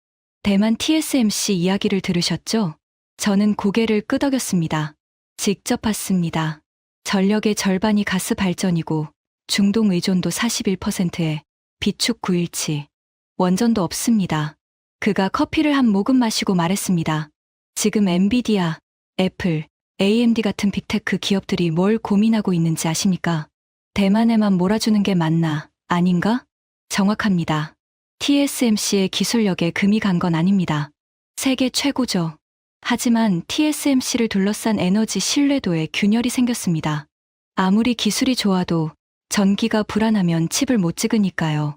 A: 대만 TSMC 이야기를 들으셨죠? 저는 고개를 끄덕였습니다. 직접 봤습니다. 전력의 절반이 가스 발전이고 중동 의존도 41%에 비축 9일치. 원전도 없습니다. 그가 커피를 한 모금 마시고 말했습니다. 지금 엔비디아, 애플, AMD 같은 빅테크 기업들이 뭘 고민하고 있는지 아십니까? 대만에만 몰아주는 게 맞나, 아닌가? 정확합니다. TSMC의 기술력에 금이 간 건 아닙니다. 세계 최고죠. 하지만 TSMC를 둘러싼 에너지 신뢰도에 균열이 생겼습니다. 아무리 기술이 좋아도 전기가 불안하면 칩을 못 찍으니까요.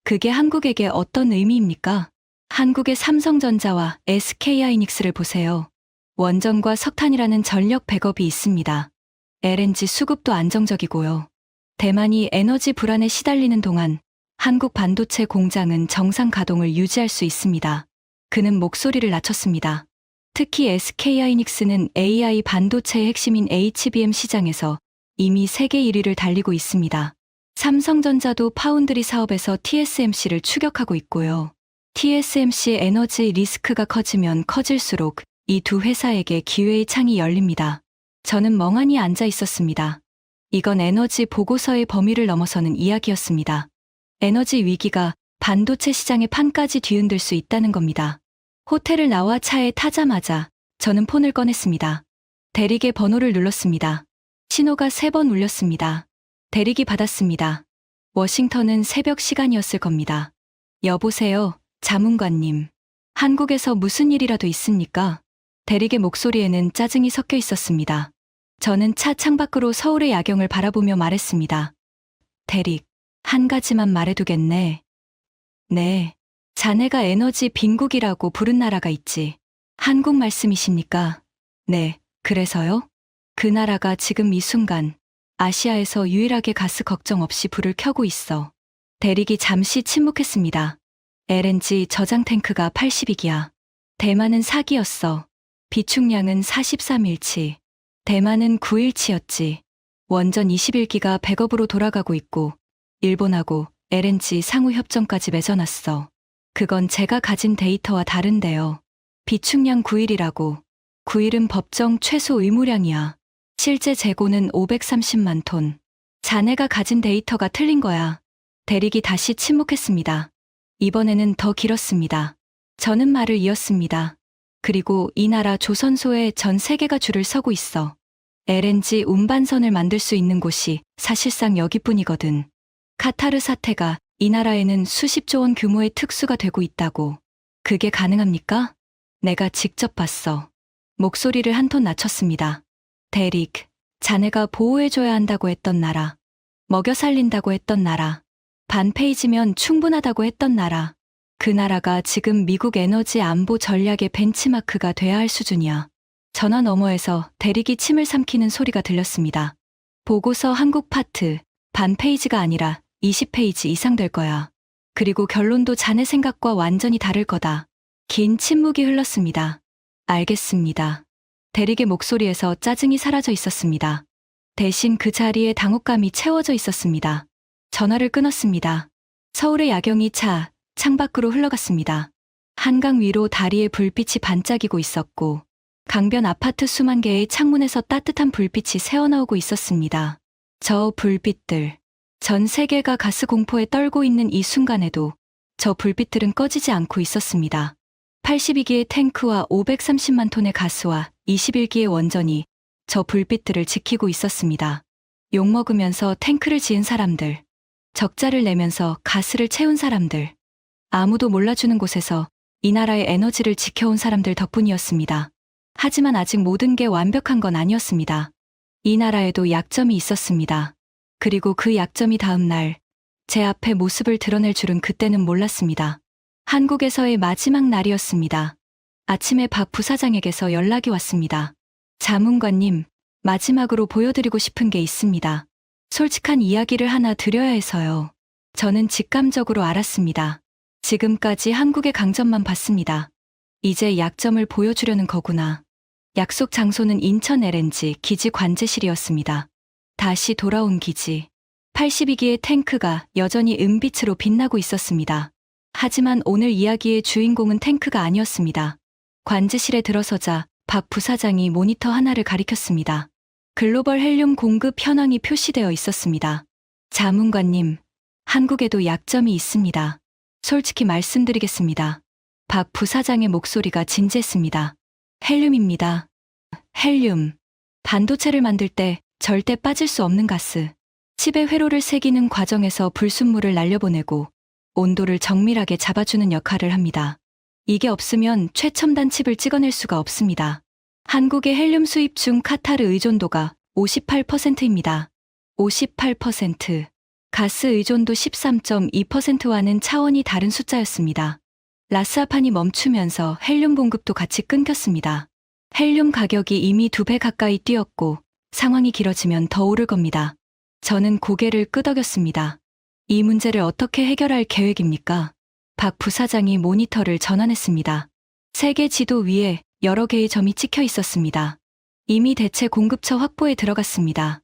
A: 그게 한국에게 어떤 의미입니까? 한국의 삼성전자와 SK하이닉스를 보세요. 원전과 석탄이라는 전력 백업이 있습니다. LNG 수급도 안정적이고요. 대만이 에너지 불안에 시달리는 동안 한국 반도체 공장은 정상 가동을 유지할 수 있습니다. 그는 목소리를 낮췄습니다. 특히 SK하이닉스는 AI 반도체의 핵심인 HBM 시장에서 이미 세계 1위를 달리고 있습니다. 삼성전자도 파운드리 사업에서 TSMC를 추격하고 있고요. TSMC의 에너지 리스크가 커지면 커질수록 이 두 회사에게 기회의 창이 열립니다. 저는 멍하니 앉아 있었습니다. 이건 에너지 보고서의 범위를 넘어서는 이야기였습니다. 에너지 위기가 반도체 시장의 판까지 뒤흔들 수 있다는 겁니다. 호텔을 나와 차에 타자마자 저는 폰을 꺼냈습니다. 대리의 번호를 눌렀습니다. 신호가 3번 울렸습니다. 대리기 받았습니다. 워싱턴은 새벽 시간이었을 겁니다. 여보세요, 자문관님. 한국에서 무슨 일이라도 있습니까? 대리의 목소리에는 짜증이 섞여 있었습니다. 저는 차 창밖으로 서울의 야경을 바라보며 말했습니다. 대리, 한 가지만 말해두겠네. 네. 자네가 에너지 빈국이라고 부른 나라가 있지. 한국 말씀이십니까? 네, 그래서요? 그 나라가 지금 이 순간 아시아에서 유일하게 가스 걱정 없이 불을 켜고 있어. 대릭이 잠시 침묵했습니다. LNG 저장 탱크가 82기야. 대만은 4기였어. 비축량은 43일치. 대만은 9일치였지. 원전 21기가 백업으로 돌아가고 있고 일본하고 LNG 상호 협정까지 맺어놨어. 그건 제가 가진 데이터와 다른데요. 비축량 9일이라고. 9일은 법정 최소 의무량이야. 실제 재고는 530만 톤. 자네가 가진 데이터가 틀린 거야. 대릭이 다시 침묵했습니다. 이번에는 더 길었습니다. 저는 말을 이었습니다. 그리고 이 나라 조선소에 전 세계가 줄을 서고 있어. LNG 운반선을 만들 수 있는 곳이 사실상 여기뿐이거든. 카타르 사태가 이 나라에는 수십조 원 규모의 특수가 되고 있다고. 그게 가능합니까? 내가 직접 봤어. 목소리를 한 톤 낮췄습니다. 대릭, 자네가 보호해줘야 한다고 했던 나라. 먹여 살린다고 했던 나라. 반 페이지면 충분하다고 했던 나라. 그 나라가 지금 미국 에너지 안보 전략의 벤치마크가 돼야 할 수준이야. 전화 너머에서 대릭이 침을 삼키는 소리가 들렸습니다. 보고서 한국 파트, 반 페이지가 아니라 20페이지 이상 될 거야. 그리고 결론도 자네 생각과 완전히 다를 거다. 긴 침묵이 흘렀습니다. 알겠습니다. 대릭의 목소리에서 짜증이 사라져 있었습니다. 대신 그 자리에 당혹감이 채워져 있었습니다. 전화를 끊었습니다. 서울의 야경이 창밖으로 흘러갔습니다. 한강 위로 다리에 불빛이 반짝이고 있었고 강변 아파트 수만 개의 창문에서 따뜻한 불빛이 새어나오고 있었습니다. 저 불빛들. 전 세계가 가스 공포에 떨고 있는 이 순간에도 저 불빛들은 꺼지지 않고 있었습니다. 82기의 탱크와 530만 톤의 가스와 21기의 원전이 저 불빛들을 지키고 있었습니다. 욕먹으면서 탱크를 지은 사람들, 적자를 내면서 가스를 채운 사람들, 아무도 몰라주는 곳에서 이 나라의 에너지를 지켜온 사람들 덕분이었습니다. 하지만 아직 모든 게 완벽한 건 아니었습니다. 이 나라에도 약점이 있었습니다. 그리고 그 약점이 다음 날 제 앞에 모습을 드러낼 줄은 그때는 몰랐습니다. 한국에서의 마지막 날이었습니다. 아침에 박 부사장에게서 연락이 왔습니다. 자문관님, 마지막으로 보여드리고 싶은 게 있습니다. 솔직한 이야기를 하나 드려야 해서요. 저는 직감적으로 알았습니다. 지금까지 한국의 강점만 봤습니다. 이제 약점을 보여주려는 거구나. 약속 장소는 인천 LNG 기지 관제실이었습니다. 다시 돌아온 기지. 82기의 탱크가 여전히 은빛으로 빛나고 있었습니다. 하지만 오늘 이야기의 주인공은 탱크가 아니었습니다. 관제실에 들어서자 박 부사장이 모니터 하나를 가리켰습니다. 글로벌 헬륨 공급 현황이 표시되어 있었습니다. 자문관님, 한국에도 약점이 있습니다. 솔직히 말씀드리겠습니다. 박 부사장의 목소리가 진지했습니다. 헬륨입니다. 헬륨. 반도체를 만들 때 절대 빠질 수 없는 가스. 칩에 회로를 새기는 과정에서 불순물을 날려보내고 온도를 정밀하게 잡아주는 역할을 합니다. 이게 없으면 최첨단 칩을 찍어낼 수가 없습니다. 한국의 헬륨 수입 중 카타르 의존도가 58%입니다. 58%. 가스 의존도 13.2%와는 차원이 다른 숫자였습니다. 라스아판이 멈추면서 헬륨 공급도 같이 끊겼습니다. 헬륨 가격이 이미 2배 가까이 뛰었고 상황이 길어지면 더 오를 겁니다. 저는 고개를 끄덕였습니다. 이 문제를 어떻게 해결할 계획입니까? 박 부사장이 모니터를 전환했습니다. 세계 지도 위에 여러 개의 점이 찍혀 있었습니다. 이미 대체 공급처 확보에 들어갔습니다.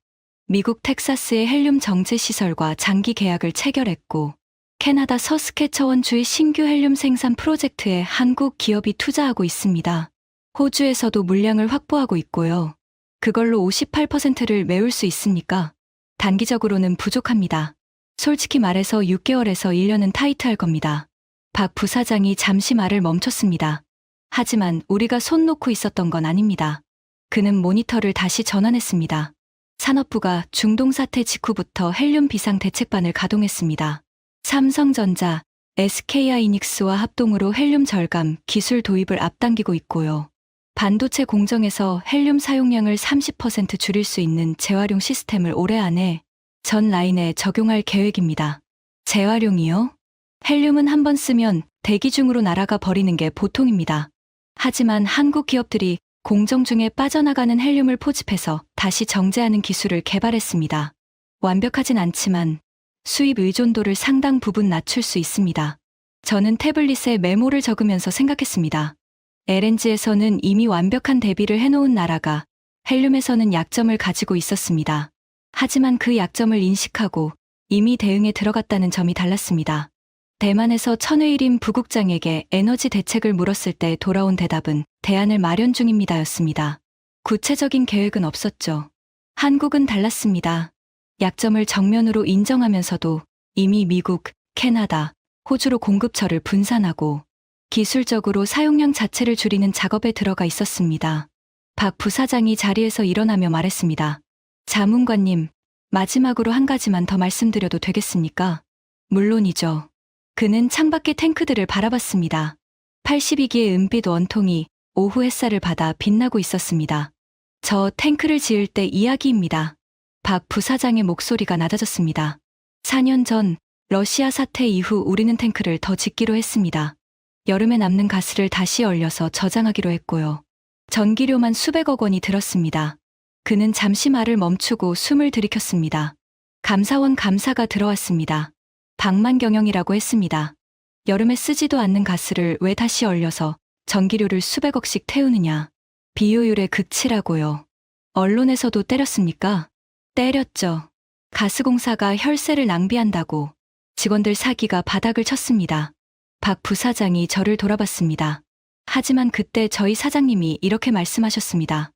A: 미국 텍사스의 헬륨 정제 시설과 장기 계약을 체결했고 캐나다 서스케처원주의 신규 헬륨 생산 프로젝트에 한국 기업이 투자하고 있습니다. 호주에서도 물량을 확보하고 있고요. 그걸로 58%를 메울 수 있습니까? 단기적으로는 부족합니다. 솔직히 말해서 6개월에서 1년은 타이트할 겁니다. 박 부사장이 잠시 말을 멈췄습니다. 하지만 우리가 손 놓고 있었던 건 아닙니다. 그는 모니터를 다시 전환했습니다. 산업부가 중동 사태 직후부터 헬륨 비상 대책반을 가동했습니다. 삼성전자, SK하이닉스와 합동으로 헬륨 절감 기술 도입을 앞당기고 있고요. 반도체 공정에서 헬륨 사용량을 30% 줄일 수 있는 재활용 시스템을 올해 안에 전 라인에 적용할 계획입니다. 재활용이요? 헬륨은 한 번 쓰면 대기 중으로 날아가 버리는 게 보통입니다. 하지만 한국 기업들이 공정 중에 빠져나가는 헬륨을 포집해서 다시 정제하는 기술을 개발했습니다. 완벽하진 않지만 수입 의존도를 상당 부분 낮출 수 있습니다. 저는 태블릿에 메모를 적으면서 생각했습니다. LNG에서는 이미 완벽한 대비를 해놓은 나라가 헬륨에서는 약점을 가지고 있었습니다. 하지만 그 약점을 인식하고 이미 대응에 들어갔다는 점이 달랐습니다. 대만에서 천회일임 부국장에게 에너지 대책을 물었을 때 돌아온 대답은 대안을 마련 중입니다였습니다. 구체적인 계획은 없었죠. 한국은 달랐습니다. 약점을 정면으로 인정하면서도 이미 미국, 캐나다, 호주로 공급처를 분산하고 기술적으로 사용량 자체를 줄이는 작업에 들어가 있었습니다. 박 부사장이 자리에서 일어나며 말했습니다. 자문관님, 마지막으로 한 가지만 더 말씀드려도 되겠습니까? 물론이죠. 그는 창밖의 탱크들을 바라봤습니다. 82기의 은빛 원통이 오후 햇살을 받아 빛나고 있었습니다. 저 탱크를 지을 때 이야기입니다. 박 부사장의 목소리가 낮아졌습니다. 4년 전 러시아 사태 이후 우리는 탱크를 더 짓기로 했습니다. 여름에 남는 가스를 다시 얼려서 저장하기로 했고요. 전기료만 수백억 원이 들었습니다. 그는 잠시 말을 멈추고 숨을 들이켰습니다. 감사원 감사가 들어왔습니다. 방만경영이라고 했습니다. 여름에 쓰지도 않는 가스를 왜 다시 얼려서 전기료를 수백억씩 태우느냐. 비효율의 극치라고요. 언론에서도 때렸습니까? 때렸죠. 가스공사가 혈세를 낭비한다고 직원들 사기가 바닥을 쳤습니다. 박 부사장이 저를 돌아봤습니다. 하지만 그때 저희 사장님이 이렇게 말씀하셨습니다.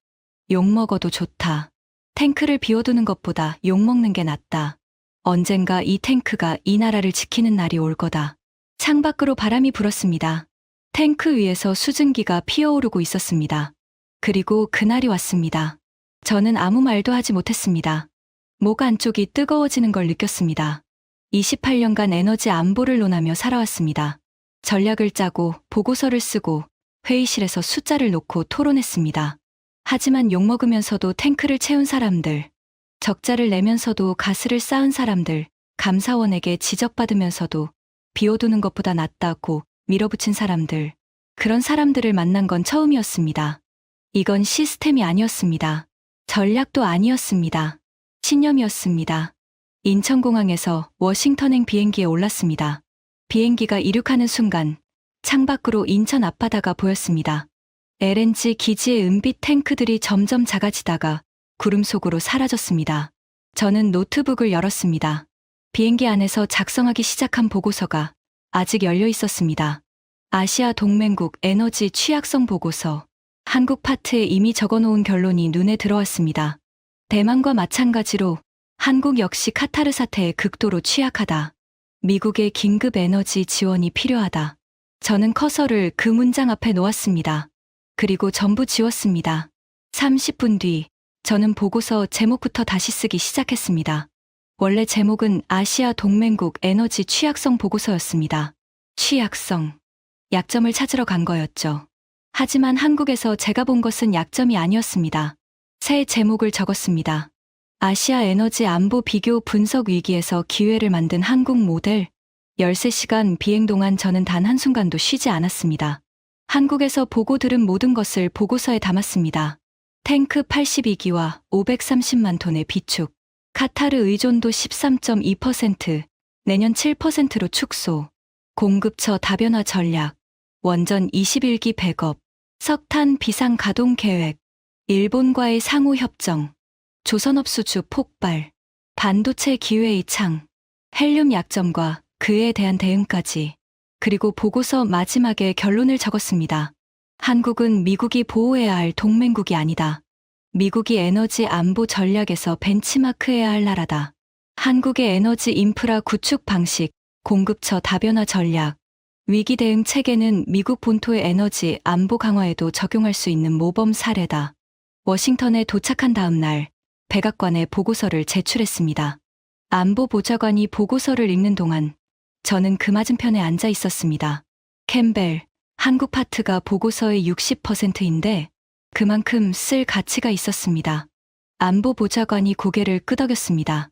A: 욕먹어도 좋다. 탱크를 비워두는 것보다 욕먹는 게 낫다. 언젠가 이 탱크가 이 나라를 지키는 날이 올 거다. 창밖으로 바람이 불었습니다. 탱크 위에서 수증기가 피어오르고 있었습니다. 그리고 그날이 왔습니다. 저는 아무 말도 하지 못했습니다. 목 안쪽이 뜨거워지는 걸 느꼈습니다. 28년간 에너지 안보를 논하며 살아왔습니다. 전략을 짜고 보고서를 쓰고 회의실에서 숫자를 놓고 토론했습니다. 하지만 욕먹으면서도 탱크를 채운 사람들, 적자를 내면서도 가스를 쌓은 사람들, 감사원에게 지적받으면서도 비워두는 것보다 낫다고 밀어붙인 사람들, 그런 사람들을 만난 건 처음이었습니다. 이건 시스템이 아니었습니다. 전략도 아니었습니다. 신념이었습니다. 인천공항에서 워싱턴행 비행기에 올랐습니다. 비행기가 이륙하는 순간 창밖으로 인천 앞바다가 보였습니다. LNG 기지의 은빛 탱크들이 점점 작아지다가 구름 속으로 사라졌습니다. 저는 노트북을 열었습니다. 비행기 안에서 작성하기 시작한 보고서가 아직 열려 있었습니다. 아시아 동맹국 에너지 취약성 보고서. 한국 파트에 이미 적어놓은 결론이 눈에 들어왔습니다. 대만과 마찬가지로 한국 역시 카타르 사태에 극도로 취약하다. 미국의 긴급 에너지 지원이 필요하다. 저는 커서를 그 문장 앞에 놓았습니다. 그리고 전부 지웠습니다. 30분 뒤 저는 보고서 제목부터 다시 쓰기 시작했습니다. 원래 제목은 아시아 동맹국 에너지 취약성 보고서였습니다. 취약성. 약점을 찾으러 간 거였죠. 하지만 한국에서 제가 본 것은 약점이 아니었습니다. 새 제목을 적었습니다. 아시아 에너지 안보 비교 분석 위기에서 기회를 만든 한국 모델. 13시간 비행 동안 저는 단 한순간도 쉬지 않았습니다. 한국에서 보고 들은 모든 것을 보고서에 담았습니다. 탱크 82기와 530만 톤의 비축. 카타르 의존도 13.2%, 내년 7%로 축소. 공급처 다변화 전략. 원전 21기 백업. 석탄 비상 가동 계획. 일본과의 상호 협정. 조선업 수주 폭발. 반도체 기회의 창. 헬륨 약점과 그에 대한 대응까지. 그리고 보고서 마지막에 결론을 적었습니다. 한국은 미국이 보호해야 할 동맹국이 아니다. 미국이 에너지 안보 전략에서 벤치마크해야 할 나라다. 한국의 에너지 인프라 구축 방식, 공급처 다변화 전략, 위기 대응 체계는 미국 본토의 에너지 안보 강화에도 적용할 수 있는 모범 사례다. 워싱턴에 도착한 다음 날, 백악관에 보고서를 제출했습니다. 안보보좌관이 보고서를 읽는 동안 저는 그 맞은편에 앉아 있었습니다. 캠벨, 한국 파트가 보고서의 60%인데 그만큼 쓸 가치가 있었습니다. 안보보좌관이 고개를 끄덕였습니다.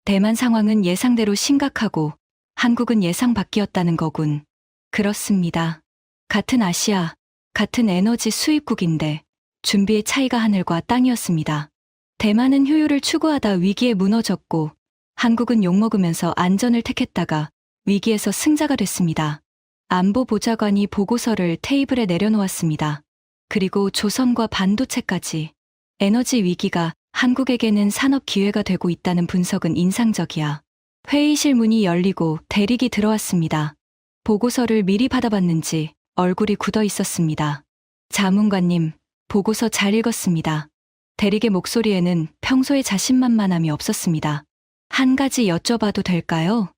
A: 대만 상황은 예상대로 심각하고 한국은 예상 밖이었다는 거군. 그렇습니다. 같은 아시아, 같은 에너지 수입국인데 준비의 차이가 하늘과 땅이었습니다. 대만은 효율을 추구하다 위기에 무너졌고 한국은 욕먹으면서 안전을 택했다가 위기에서 승자가 됐습니다. 안보보좌관이 보고서를 테이블에 내려놓았습니다. 그리고 조선과 반도체까지 에너지 위기가 한국에게는 산업 기회가 되고 있다는 분석은 인상적이야. 회의실 문이 열리고 대릭이 들어왔습니다. 보고서를 미리 받아봤는지 얼굴이 굳어 있었습니다. 자문관님, 보고서 잘 읽었습니다. 대릭의 목소리에는 평소의 자신만만함이 없었습니다. 한 가지 여쭤봐도 될까요?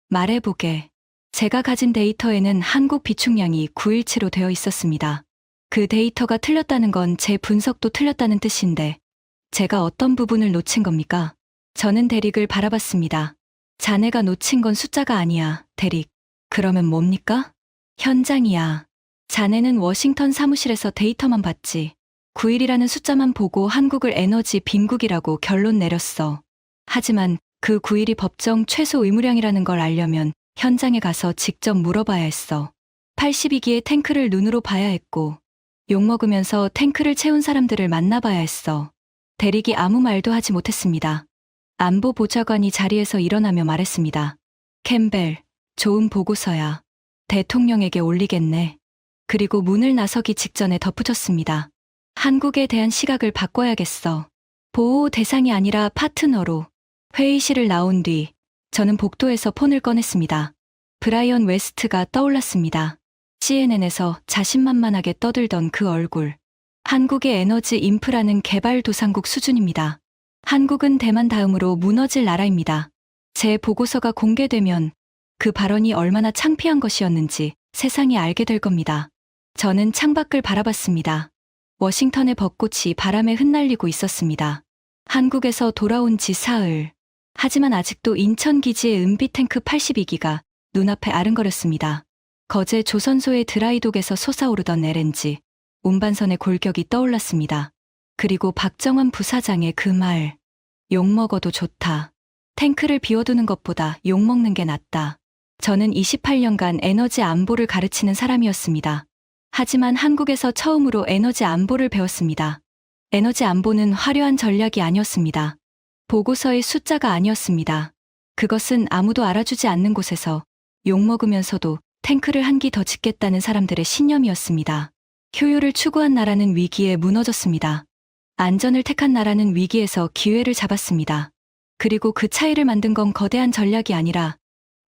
A: 말해보게. 제가 가진 데이터에는 한국 비축량이 917로 되어 있었습니다. 그 데이터가 틀렸다는 건 제 분석도 틀렸다는 뜻인데 제가 어떤 부분을 놓친 겁니까? 저는 대릭을 바라봤습니다. 자네가 놓친 건 숫자가 아니야, 대릭. 그러면 뭡니까? 현장이야. 자네는 워싱턴 사무실에서 데이터만 봤지. 9일이라는 숫자만 보고 한국을 에너지 빈국이라고 결론 내렸어. 하지만 그 9일이 법정 최소 의무량이라는 걸 알려면 현장에 가서 직접 물어봐야 했어. 82기의 탱크를 눈으로 봐야 했고 욕먹으면서 탱크를 채운 사람들을 만나봐야 했어. 대릭이 아무 말도 하지 못했습니다. 안보보좌관이 자리에서 일어나며 말했습니다. 캠벨, 좋은 보고서야. 대통령에게 올리겠네. 그리고 문을 나서기 직전에 덧붙였습니다. 한국에 대한 시각을 바꿔야겠어. 보호 대상이 아니라 파트너로. 회의실을 나온 뒤 저는 복도에서 폰을 꺼냈습니다. 브라이언 웨스트가 떠올랐습니다. CNN에서 자신만만하게 떠들던 그 얼굴. 한국의 에너지 인프라는 개발도상국 수준입니다. 한국은 대만 다음으로 무너질 나라입니다. 제 보고서가 공개되면 그 발언이 얼마나 창피한 것이었는지 세상이 알게 될 겁니다. 저는 창밖을 바라봤습니다. 워싱턴의 벚꽃이 바람에 흩날리고 있었습니다. 한국에서 돌아온 지 사흘. 하지만 아직도 인천기지의 은비탱크 82기가 눈앞에 아른거렸습니다. 거제 조선소의 드라이독에서 솟아오르던 LNG, 운반선의 골격이 떠올랐습니다. 그리고 박정환 부사장의 그 말, 욕먹어도 좋다. 탱크를 비워두는 것보다 욕먹는 게 낫다. 저는 28년간 에너지 안보를 가르치는 사람이었습니다. 하지만 한국에서 처음으로 에너지 안보를 배웠습니다. 에너지 안보는 화려한 전략이 아니었습니다. 보고서의 숫자가 아니었습니다. 그것은 아무도 알아주지 않는 곳에서 욕먹으면서도 탱크를 한 기 더 짓겠다는 사람들의 신념이었습니다. 효율을 추구한 나라는 위기에 무너졌습니다. 안전을 택한 나라는 위기에서 기회를 잡았습니다. 그리고 그 차이를 만든 건 거대한 전략이 아니라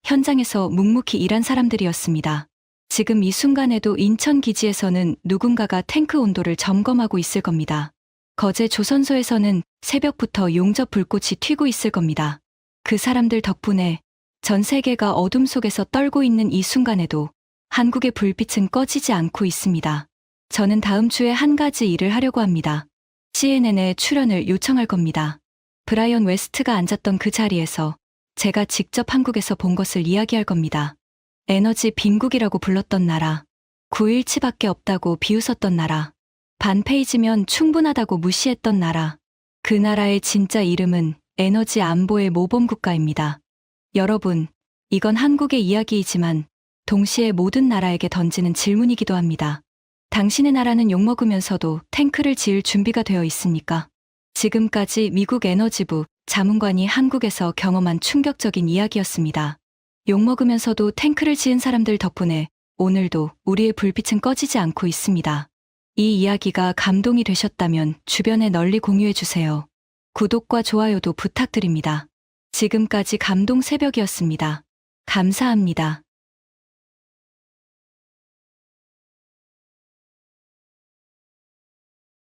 A: 현장에서 묵묵히 일한 사람들이었습니다. 지금 이 순간에도 인천 기지에서는 누군가가 탱크 온도를 점검하고 있을 겁니다. 거제 조선소에서는 새벽부터 용접 불꽃이 튀고 있을 겁니다. 그 사람들 덕분에 전 세계가 어둠 속에서 떨고 있는 이 순간에도 한국의 불빛은 꺼지지 않고 있습니다. 저는 다음 주에 한 가지 일을 하려고 합니다. CNN에 출연을 요청할 겁니다. 브라이언 웨스트가 앉았던 그 자리에서 제가 직접 한국에서 본 것을 이야기할 겁니다. 에너지 빈국이라고 불렀던 나라, 917밖에 없다고 비웃었던 나라, 반 페이지면 충분하다고 무시했던 나라. 그 나라의 진짜 이름은 에너지 안보의 모범국가입니다. 여러분, 이건 한국의 이야기이지만 동시에 모든 나라에게 던지는 질문이기도 합니다. 당신의 나라는 욕먹으면서도 탱크를 지을 준비가 되어 있습니까? 지금까지 미국 에너지부 자문관이 한국에서 경험한 충격적인 이야기였습니다. 욕먹으면서도 탱크를 지은 사람들 덕분에 오늘도 우리의 불빛은 꺼지지 않고 있습니다. 이 이야기가 감동이 되셨다면 주변에 널리 공유해주세요. 구독과 좋아요도 부탁드립니다. 지금까지 감동 새벽이었습니다. 감사합니다.